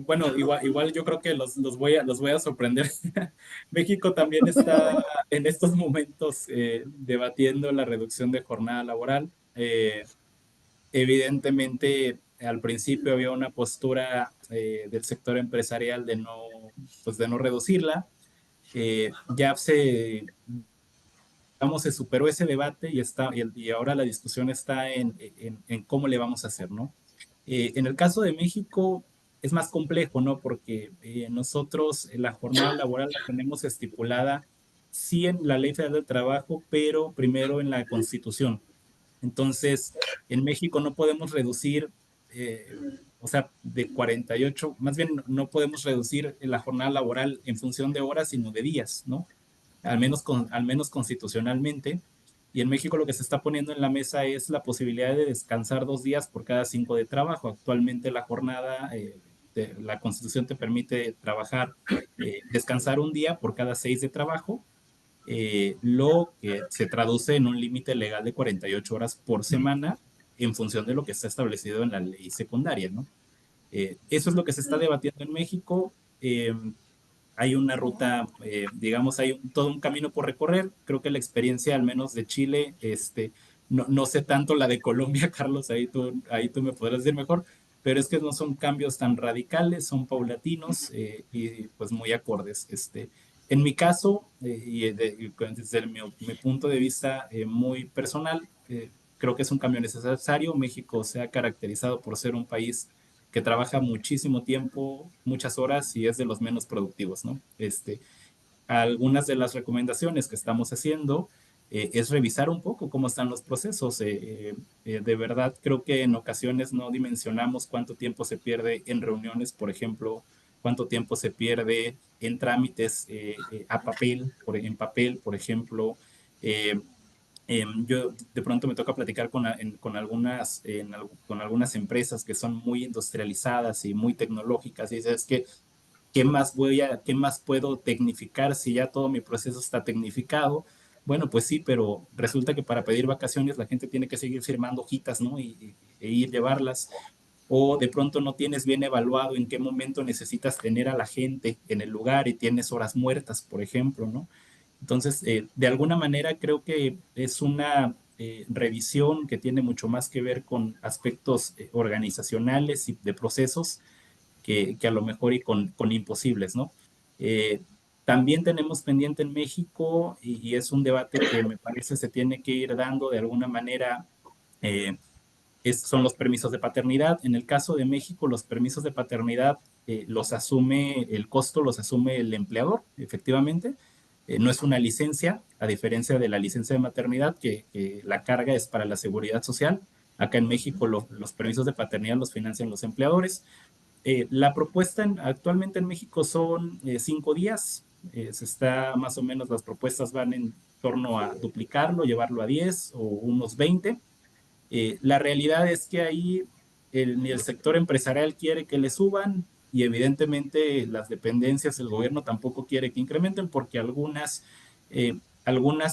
bueno, igual yo creo que los voy a sorprender. México también está en estos momentos debatiendo la reducción de jornada laboral. Evidentemente, al principio había una postura del sector empresarial de no reducirla. Ya se superó ese debate y ahora la discusión está en cómo le vamos a hacer, ¿no? En el caso de México es más complejo, ¿no? Porque nosotros la jornada laboral la tenemos estipulada sí en la Ley Federal del Trabajo, pero primero en la Constitución. Entonces, en México no podemos reducir, o sea, de 48, más bien no podemos reducir la jornada laboral en función de horas, sino de días, ¿no? Al menos constitucionalmente. Y en México lo que se está poniendo en la mesa es la posibilidad de descansar 2 días por cada 5 de trabajo. Actualmente la jornada, la Constitución te permite descansar 1 día por cada 6 de trabajo, lo que se traduce en un límite legal de 48 horas por semana en función de lo que está establecido en la ley secundaria, ¿no? Eso es lo que se está debatiendo en México. Hay una ruta, digamos, todo un camino por recorrer. Creo que la experiencia, al menos de Chile, no sé tanto la de Colombia, Carlos, ahí tú me podrás decir mejor, pero es que no son cambios tan radicales, son paulatinos y pues muy acordes. En mi caso, desde mi punto de vista muy personal, creo que es un cambio necesario. México se ha caracterizado por ser un país que trabaja muchísimo tiempo, muchas horas y es de los menos productivos, ¿no? Algunas de las recomendaciones que estamos haciendo es revisar un poco cómo están los procesos. De verdad, creo que en ocasiones no dimensionamos cuánto tiempo se pierde en reuniones, por ejemplo, cuánto tiempo se pierde en trámites en papel, por ejemplo. Yo de pronto me toca platicar con algunas empresas que son muy industrializadas y muy tecnológicas y dices que ¿qué más puedo tecnificar si ya todo mi proceso está tecnificado? Bueno, pues sí, pero resulta que para pedir vacaciones la gente tiene que seguir firmando hojitas, ¿no? E ir llevarlas. O de pronto no tienes bien evaluado en qué momento necesitas tener a la gente en el lugar y tienes horas muertas, por ejemplo, ¿no? Entonces, de alguna manera creo que es una revisión que tiene mucho más que ver con aspectos organizacionales y de procesos que a lo mejor y con imposibles, ¿no? También tenemos pendiente en México y es un debate que me parece se tiene que ir dando de alguna manera, son los permisos de paternidad. En el caso de México, los permisos de paternidad el costo los asume el empleador, efectivamente. No es una licencia, a diferencia de la licencia de maternidad, que la carga es para la seguridad social. Acá en México los permisos de paternidad los financian los empleadores. La propuesta actualmente en México son 5 días. Más o menos las propuestas van en torno a duplicarlo, llevarlo a 10 o unos 20. La realidad es que ahí ni el sector empresarial quiere que le suban, y evidentemente las dependencias, el gobierno tampoco quiere que incrementen porque algunas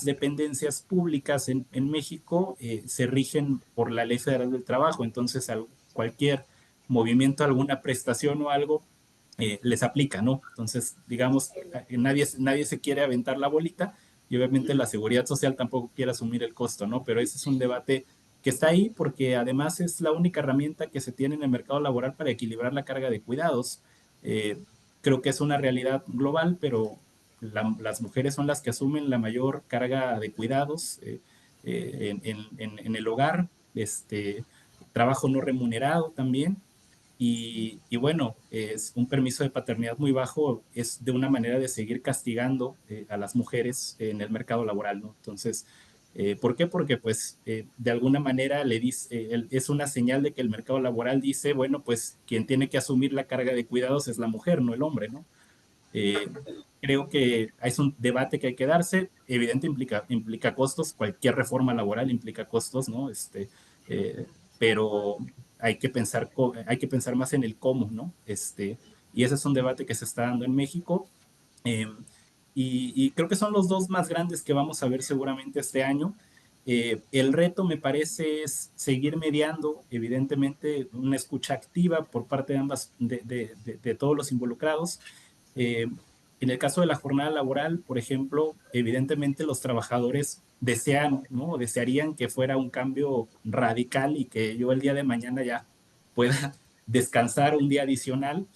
dependencias públicas en México se rigen por la Ley Federal del Trabajo, entonces cualquier movimiento, alguna prestación o algo, les aplica, ¿no? Entonces, digamos, nadie se quiere aventar la bolita y obviamente la seguridad social tampoco quiere asumir el costo, ¿no? Pero ese es un debate que está ahí porque además es la única herramienta que se tiene en el mercado laboral para equilibrar la carga de cuidados. Creo que es una realidad global, pero las mujeres son las que asumen la mayor carga de cuidados en el hogar, trabajo no remunerado también. Y bueno, es un permiso de paternidad muy bajo, es de una manera de seguir castigando a las mujeres en el mercado laboral, ¿no? Entonces, ¿por qué? Porque pues de alguna manera es una señal de que el mercado laboral dice, bueno, pues quien tiene que asumir la carga de cuidados es la mujer, no el hombre, ¿no? Eh, Creo que es un debate que hay que darse, evidente implica costos, cualquier reforma laboral implica costos, ¿no? Pero hay que pensar más en el cómo, ¿no? Y ese es un debate que se está dando en México. eh, y creo que son los dos más grandes que vamos a ver seguramente este año. El reto, me parece, es seguir mediando, evidentemente, una escucha activa por parte de todos los involucrados. Eh, en el caso de la jornada laboral, por ejemplo, evidentemente los trabajadores ¿no? Desearían que fuera un cambio radical y que yo el día de mañana ya pueda descansar un día adicional.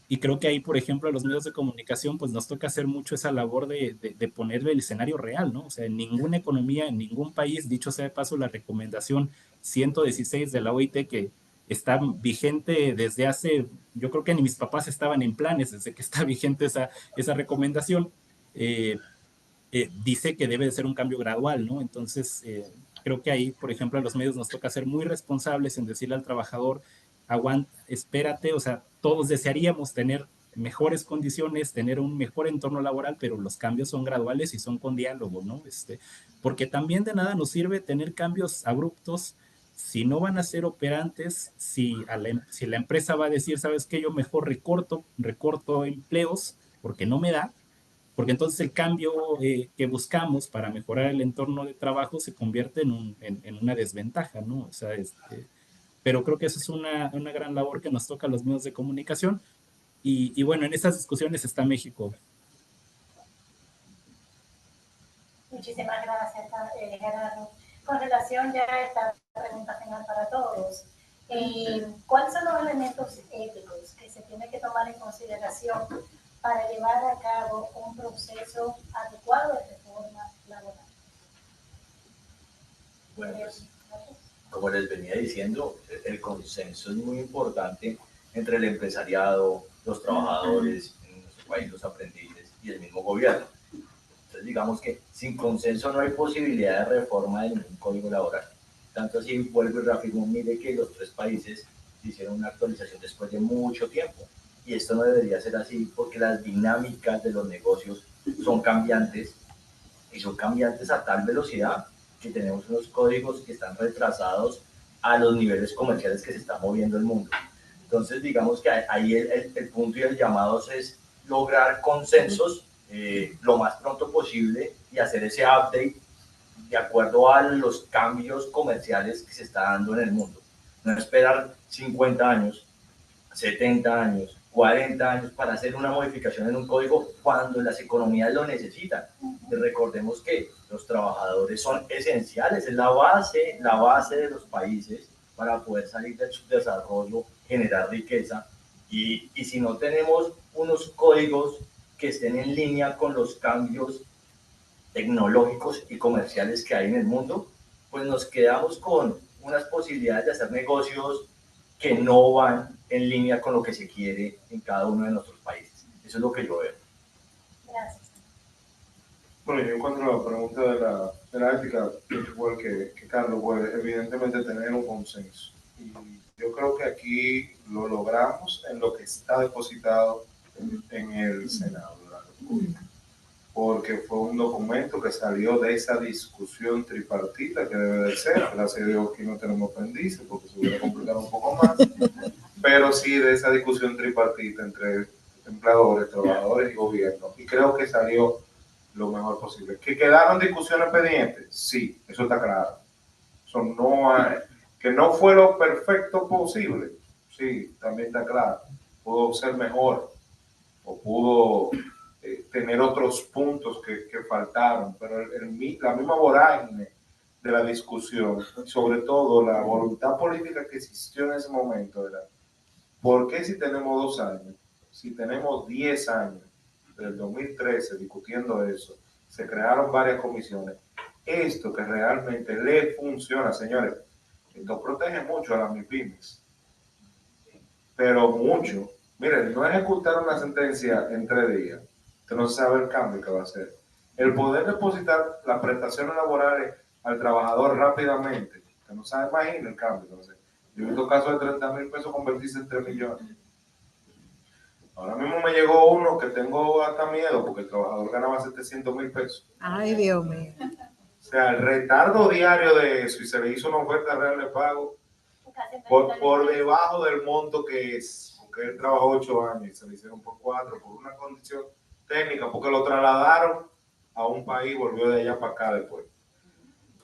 Y creo que ahí, por ejemplo, a los medios de comunicación, pues nos toca hacer mucho esa labor de ponerle el escenario real, ¿no? O sea, en ninguna economía, en ningún país, dicho sea de paso, la recomendación 116 de la OIT que está vigente desde hace, yo creo que ni mis papás estaban en planes desde que está vigente esa recomendación, dice que debe de ser un cambio gradual, ¿no? Entonces, creo que ahí, por ejemplo, a los medios nos toca ser muy responsables en decirle al trabajador, aguanta, espérate, o sea, todos desearíamos tener mejores condiciones, tener un mejor entorno laboral, pero los cambios son graduales y son con diálogo, ¿no? Porque también de nada nos sirve tener cambios abruptos si no van a ser operantes, si la empresa va a decir, ¿sabes qué? Yo mejor recorto empleos porque no me da, porque entonces el cambio que buscamos para mejorar el entorno de trabajo se convierte en una desventaja, ¿no? O sea, pero creo que eso es una gran labor que nos toca a los medios de comunicación y bueno, en esas discusiones está México. Muchísimas gracias, Gerardo. Con relación ya a esta pregunta final para todos, ¿cuáles son los elementos éticos que se tienen que tomar en consideración para llevar a cabo un proceso adecuado de reforma laboral? Bueno, pues, como les venía diciendo, el consenso es muy importante entre el empresariado, los trabajadores, en nuestro país los aprendices y el mismo gobierno. Entonces, digamos que sin consenso no hay posibilidad de reforma de ningún código laboral. Tanto así, vuelvo y reafirmo, mire que los 3 países hicieron una actualización después de mucho tiempo. Y esto no debería ser así porque las dinámicas de los negocios son cambiantes y son cambiantes a tal velocidad que tenemos unos códigos que están retrasados a los niveles comerciales que se está moviendo el mundo. Entonces, digamos que ahí el punto y el llamado es lograr consensos lo más pronto posible y hacer ese update de acuerdo a los cambios comerciales que se está dando en el mundo. No esperar 50 años, 70 años, 40 años para hacer una modificación en un código cuando las economías lo necesitan. Y recordemos que los trabajadores son esenciales, es la base de los países para poder salir de su desarrollo, generar riqueza. Y si no tenemos unos códigos que estén en línea con los cambios tecnológicos y comerciales que hay en el mundo, pues nos quedamos con unas posibilidades de hacer negocios que no van en línea con lo que se quiere en cada uno de nuestros países. Eso es lo que yo veo. Gracias. Bueno, yo encuentro la pregunta de la ética, igual que Carlos, puede evidentemente tener un consenso. Y yo creo que aquí lo logramos en lo que está depositado en el Senado de la República, porque fue un documento que salió de esa discusión tripartita que debe de ser. Gracias a Dios que no tenemos aprendices, porque se hubiera complicado un poco más. pero sí de esa discusión tripartita entre empleadores, trabajadores y gobierno. Y creo que salió lo mejor posible. ¿Que quedaron discusiones pendientes? Sí, eso está claro. Eso no hay, que no fue lo perfecto posible. Sí, también está claro. Pudo ser mejor o pudo tener otros puntos que faltaron, pero la misma vorágine de la discusión, sobre todo la voluntad política que existió en ese momento, era, ¿por qué si tenemos 2 años, si tenemos 10 años, desde el 2013 discutiendo eso, se crearon varias comisiones, esto que realmente le funciona, señores, esto protege mucho a las MIPYMES, pero mucho. Miren, no ejecutar una sentencia en 3 días, usted no sabe el cambio que va a hacer. El poder depositar las prestaciones laborales al trabajador rápidamente, usted no sabe, imagina el cambio que va a hacer. Yo he visto casos de 30,000 pesos convertirse en 3 millones. Ahora mismo me llegó uno que tengo hasta miedo porque el trabajador ganaba 700,000 pesos. Ay, Dios mío. O sea, el retardo diario de eso y se le hizo una oferta real de pago por debajo del monto que es, porque él trabajó 8 años y se le hicieron por 4 por una condición técnica, porque lo trasladaron a un país, volvió de allá para acá después.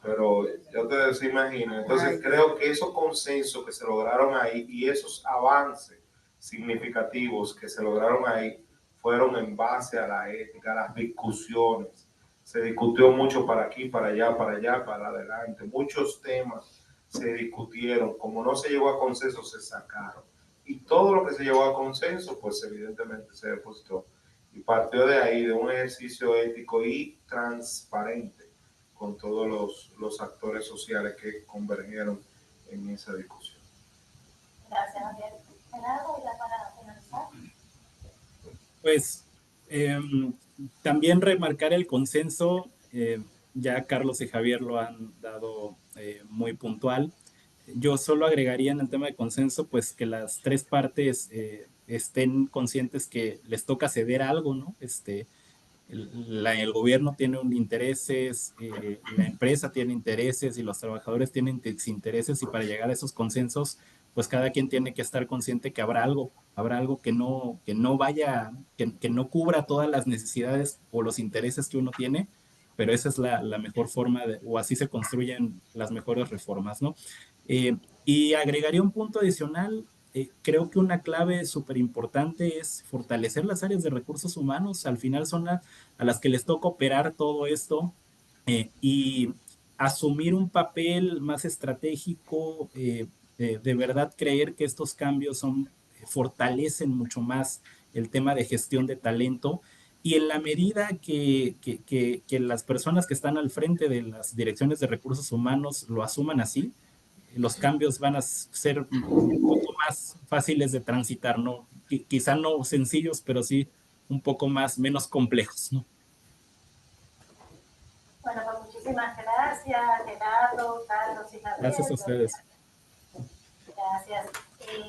Pero ya ustedes se imaginan. Entonces creo que esos consensos que se lograron ahí y esos avances significativos que se lograron ahí fueron en base a la ética, a las discusiones. Se discutió mucho para aquí, para allá, para adelante. Muchos temas se discutieron. Como no se llegó a consenso, se sacaron. Y todo lo que se llegó a consenso, pues evidentemente se depositó. Y partió de ahí, de un ejercicio ético y transparente con todos los actores sociales que convergieron en esa discusión. Gracias, Javier. Gerardo, ¿y para finalizar? Pues también remarcar el consenso, ya Carlos y Javier lo han dado muy puntual. Yo solo agregaría en el tema de consenso, pues que las 3 partes estén conscientes que les toca ceder algo, ¿no? El gobierno tiene intereses, la empresa tiene intereses y los trabajadores tienen intereses, y para llegar a esos consensos, pues cada quien tiene que estar consciente que habrá algo que no vaya, que no cubra todas las necesidades o los intereses que uno tiene, pero esa es la mejor forma o así se construyen las mejores reformas, ¿no? Y agregaría un punto adicional. Creo que una clave súper importante es fortalecer las áreas de recursos humanos. Al final son a las que les toca operar todo esto, y asumir un papel más estratégico, de verdad creer que estos cambios fortalecen mucho más el tema de gestión de talento. Y en la medida que las personas que están al frente de las direcciones de recursos humanos lo asuman así, los cambios van a ser un poco más fáciles de transitar, ¿no? Quizá no sencillos, pero sí un poco menos complejos, ¿no? Bueno, pues muchísimas gracias, Gerardo, Carlos y Javier. Gracias a ustedes. Gracias.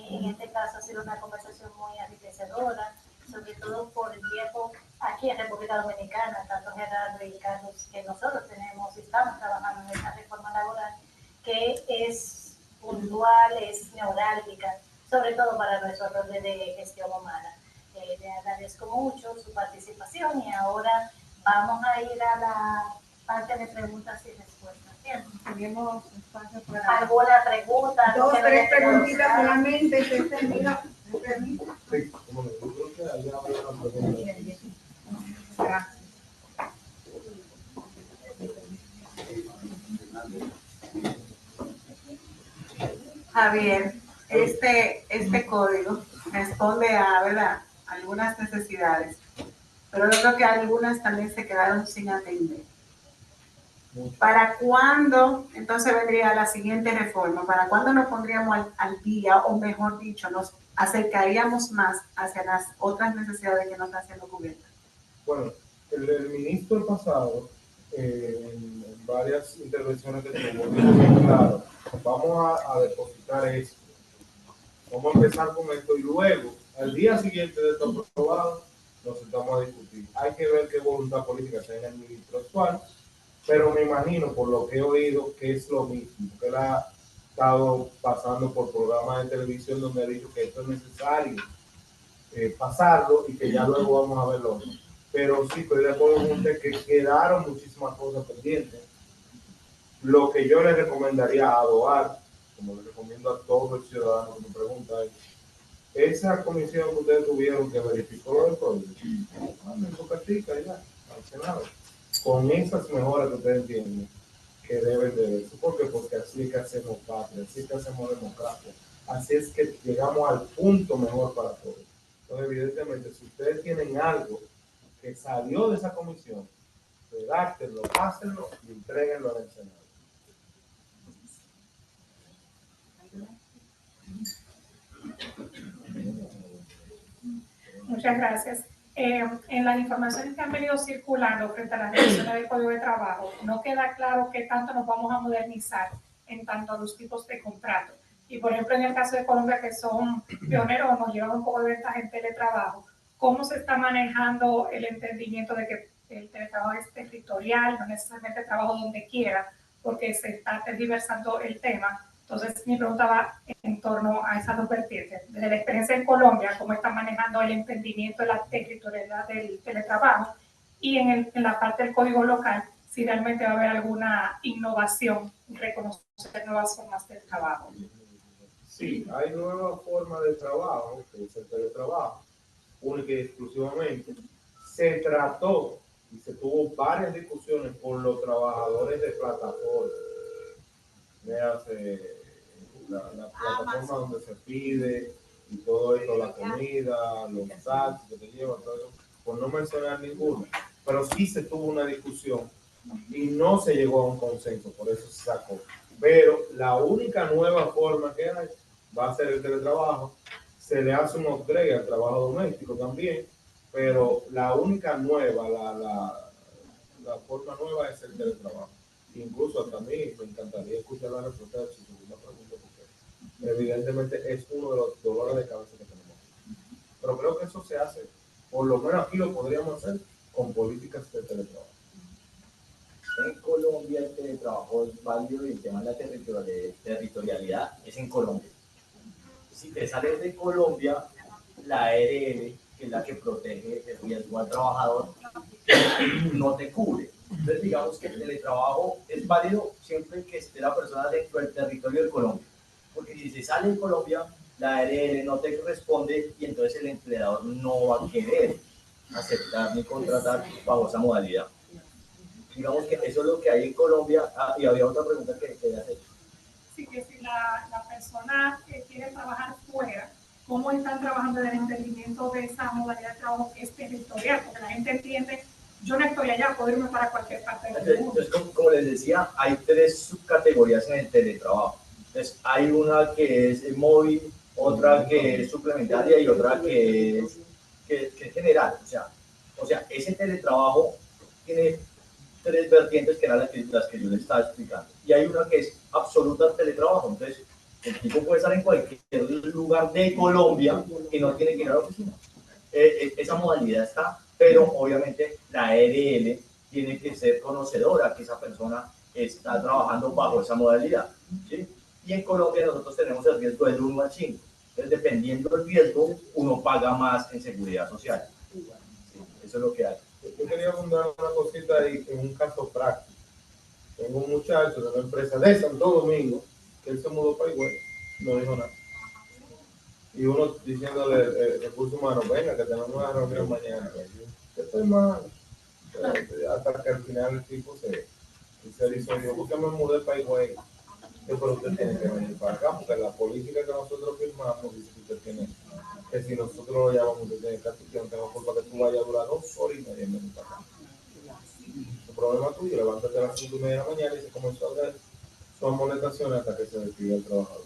En este caso ha sido una conversación muy enriquecedora, sobre todo por el tiempo aquí en República Dominicana, tanto Gerardo y Carlos, que nosotros tenemos y estamos trabajando en esta reforma laboral, que es puntual, es neurálgica, sobre todo para nuestro rol de gestión humana. Le agradezco mucho su participación y ahora vamos a ir a la parte de preguntas y respuestas. Bien. Tenemos espacio para ¿Alguna pregunta? 2, 3 preguntitas solamente. ¿Se termina? Sí, como yo creo que allá había una pregunta. Gracias. Javier, este código responde a, ¿verdad?, algunas necesidades, pero yo creo que algunas también se quedaron sin atender. ¿Para cuándo entonces vendría la siguiente reforma? ¿Para cuándo nos pondríamos al día, o mejor dicho, nos acercaríamos más hacia las otras necesidades que nos están siendo cubiertas? Bueno, el ministro pasado, en varias intervenciones que tuvo, dijo bien claro, vamos a depositar esto, vamos a empezar con esto y luego, al día siguiente de esto aprobado, nos sentamos a discutir. Hay que ver qué voluntad política tiene el ministro actual, pero me imagino, por lo que he oído, que es lo mismo, que estado pasando por programas de televisión donde ha dicho que esto es necesario pasarlo y que ya luego vamos a verlo. Pero sí estoy de acuerdo con usted que quedaron muchísimas cosas pendientes. Lo que yo le recomendaría a Adoar, como le recomiendo a todo el ciudadano que me pregunta, es esa comisión que ustedes tuvieron que verificó el código, en su cartica ya, al Senado, con esas mejoras que ustedes entienden que deben de verse. ¿Por qué? Porque así es que hacemos patria, así es que hacemos democracia, así es que llegamos al punto mejor para todos. Entonces, evidentemente, si ustedes tienen algo que salió de esa comisión, redáctenlo, pásenlo y entréguenlo al Senado. Muchas gracias. En las informaciones que han venido circulando frente a las revisiones del Código de Trabajo, no queda claro qué tanto nos vamos a modernizar en tanto a los tipos de contrato. Y por ejemplo, en el caso de Colombia, que son pioneros, nos llevan un poco de ventaja en teletrabajo, ¿cómo se está manejando el entendimiento de que el teletrabajo es territorial, no necesariamente trabajo donde quiera, porque se está tergiversando el tema? Entonces, mi pregunta va en torno a esas dos vertientes. Desde la experiencia en Colombia, cómo están manejando el entendimiento de la territorialidad del teletrabajo, y en la parte del código local, si realmente va a haber alguna innovación, reconocer nuevas formas de trabajo. Sí, hay nuevas formas de trabajo, que es el teletrabajo, única y exclusivamente. Se trató y se tuvo varias discusiones con los trabajadores de plataformas. La plataforma donde se pide y todo esto, la comida, los taxis que te llevan, todo eso, por no mencionar ninguno. Pero sí se tuvo una discusión y no se llegó a un consenso, por eso se sacó. Pero la única nueva forma que hay va a ser el teletrabajo. Se le hace un upgrade al trabajo doméstico también, pero la única nueva, la forma nueva es el teletrabajo. Incluso hasta a mí me encantaría escuchar la respuesta de su segunda pregunta, porque evidentemente es uno de los dolores de cabeza que tenemos. Pero creo que eso se hace, por lo menos aquí lo podríamos hacer con políticas de teletrabajo. En Colombia el teletrabajo es válido y el tema de la territorialidad es en Colombia. Si te sales de Colombia, la ARL, que es la que protege el riesgo al trabajador, no te cubre. Entonces digamos que el teletrabajo es válido siempre que esté la persona dentro del territorio de Colombia. Porque si se sale de Colombia, la ARL no te responde y entonces el empleador no va a querer aceptar ni contratar bajo esa modalidad. Digamos que eso es lo que hay en Colombia. Y había otra pregunta que quería hacer. Sí, que si la persona que quiere trabajar fuera, ¿cómo están trabajando en el entendimiento de esa modalidad de trabajo que es territorial? Porque la gente entiende, yo no estoy allá, puedo irme para cualquier parte del mundo. Entonces, como les decía, hay 3 subcategorías en el teletrabajo. Entonces, hay una que es móvil, otra que es suplementaria y otra que es general. O sea, ese teletrabajo tiene 3 vertientes que eran las que yo les estaba explicando. Y hay una que es absoluta teletrabajo. Entonces, el tipo puede estar en cualquier lugar de Colombia y no tiene que ir a la oficina. Esa modalidad está, pero obviamente la ARL tiene que ser conocedora que esa persona está trabajando bajo esa modalidad, ¿sí? Y en Colombia nosotros tenemos el riesgo del 1 al 5. Entonces, dependiendo del riesgo, uno paga más en seguridad social. ¿Sí? Eso es lo que hay. Yo quería fundar una cosita ahí en un caso práctico. Tengo un muchacho de una empresa de Santo Domingo que él se mudó para Higüey, no dijo nada. Y uno diciéndole recursos humanos, venga, que tenemos una reunión mañana. Yo estoy mal. Hasta que al final el tipo se hizo, yo, ¿por qué me mudé para Higüey? Yo, pero usted tiene que venir para acá, porque la política que nosotros firmamos dice que usted tiene, que si nosotros lo llamamos, usted tiene que, yo no tengo culpa que tú vayas a durar 2 horas y media en venir para acá. El problema tuyo, levántate a las 5:30 de la mañana y se comenzó a hacer sus amonestaciones hasta que se despidió el trabajador.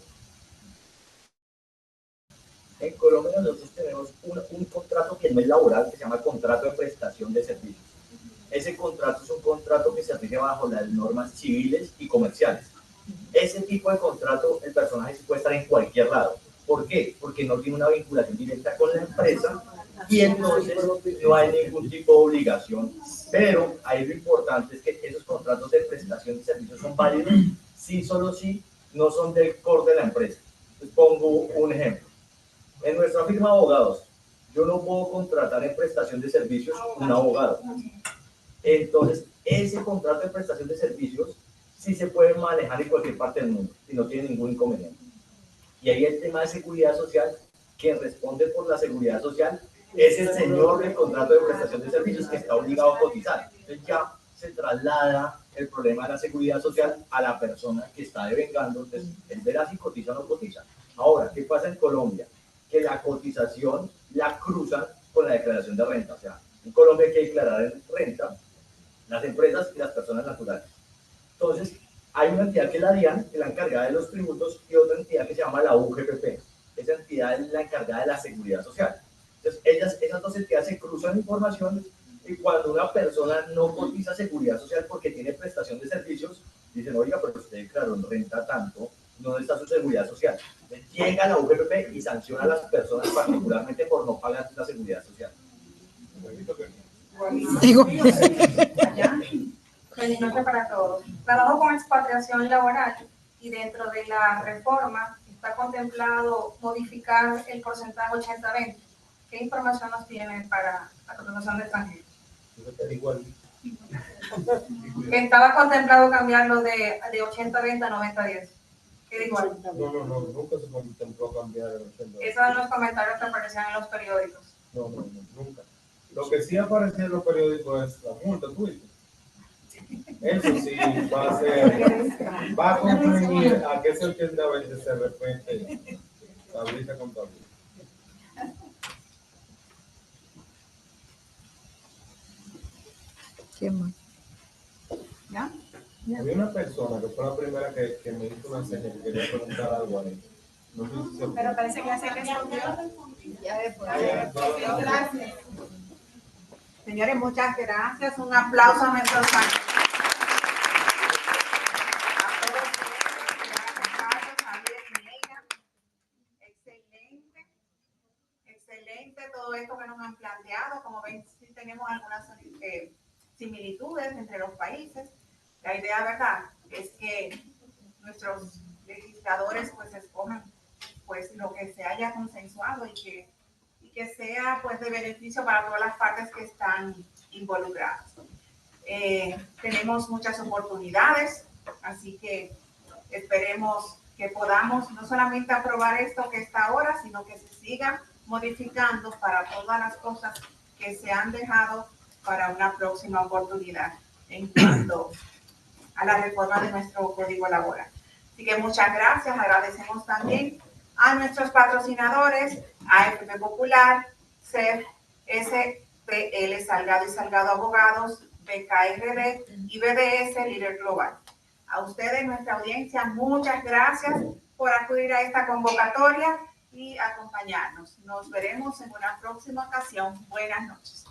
En Colombia nosotros tenemos un contrato que no es laboral, que se llama contrato de prestación de servicios. Ese contrato es un contrato que se rige bajo las normas civiles y comerciales. Ese tipo de contrato, el personaje puede estar en cualquier lado. ¿Por qué? Porque no tiene una vinculación directa con la empresa y entonces no hay ningún tipo de obligación. Pero ahí lo importante es que esos contratos de prestación de servicios son válidos si solo si no son del core de la empresa. Les pongo un ejemplo. En nuestra firma de abogados, yo no puedo contratar en prestación de servicios un abogado. Entonces, ese contrato de prestación de servicios sí se puede manejar en cualquier parte del mundo y no tiene ningún inconveniente. Y ahí el tema de seguridad social, quien responde por la seguridad social es el señor del contrato de prestación de servicios que está obligado a cotizar. Entonces ya se traslada el problema de la seguridad social a la persona que está devengando. Entonces, él verá si cotiza o no cotiza. Ahora, ¿qué pasa en Colombia? Que la cotización la cruzan con la declaración de renta. O sea, en Colombia hay que declarar en renta las empresas y las personas naturales. Entonces, hay una entidad que es la DIAN, que es la encargada de los tributos, y otra entidad que se llama la UGPP. Esa entidad es la encargada de la seguridad social. Entonces, esas dos entidades se cruzan información y cuando una persona no cotiza seguridad social porque tiene prestación de servicios, dicen, oiga, pero usted declaró en renta tanto, ¿dónde está su seguridad social? Entonces, llega la UGPP y sanciona a las personas particularmente por no pagar la seguridad social. Digo. Feliz noche para todos. Trabajo con expatriación laboral y dentro de la reforma está contemplado modificar el porcentaje 80-20. ¿Qué información nos tienen para la contratación de extranjeros? Que estaba contemplado cambiarlo de 80-20 a 90-10. ¿Qué igual? No, nunca se contempló cambiar el 80-20. Esos son los comentarios que aparecían en los periódicos. No, nunca. Lo que sí aparecía en los periódicos es la multa, tú dices. Eso sí, va a contribuir a que ese 80-20 se respete tablita con tablita. ¿Quién más? ¿Ya? Había una persona que fue la primera que me hizo una señal que quería preguntar algo a él. No sé si se... Pero parece que ya se respondió. Ya después. Gracias. Señores, muchas gracias. Un aplauso a nuestros amigos. Excelente todo esto que nos han planteado. Como ven, sí tenemos algunas similitudes entre los países. La idea, ¿verdad?, es que nuestros legisladores pues escojan pues lo que se haya consensuado y que sea pues de beneficio para todas las partes que están involucradas. Tenemos muchas oportunidades, así que esperemos que podamos no solamente aprobar esto que está ahora, sino que se siga modificando para todas las cosas que se han dejado para una próxima oportunidad en cuanto a la reforma de nuestro Código Laboral. Así que muchas gracias. Agradecemos también a nuestros patrocinadores, AFP Popular, CEF, SPL Salgado y Salgado Abogados, BKRD y BDS Líder Global. A ustedes, nuestra audiencia, muchas gracias por acudir a esta convocatoria y acompañarnos. Nos veremos en una próxima ocasión. Buenas noches.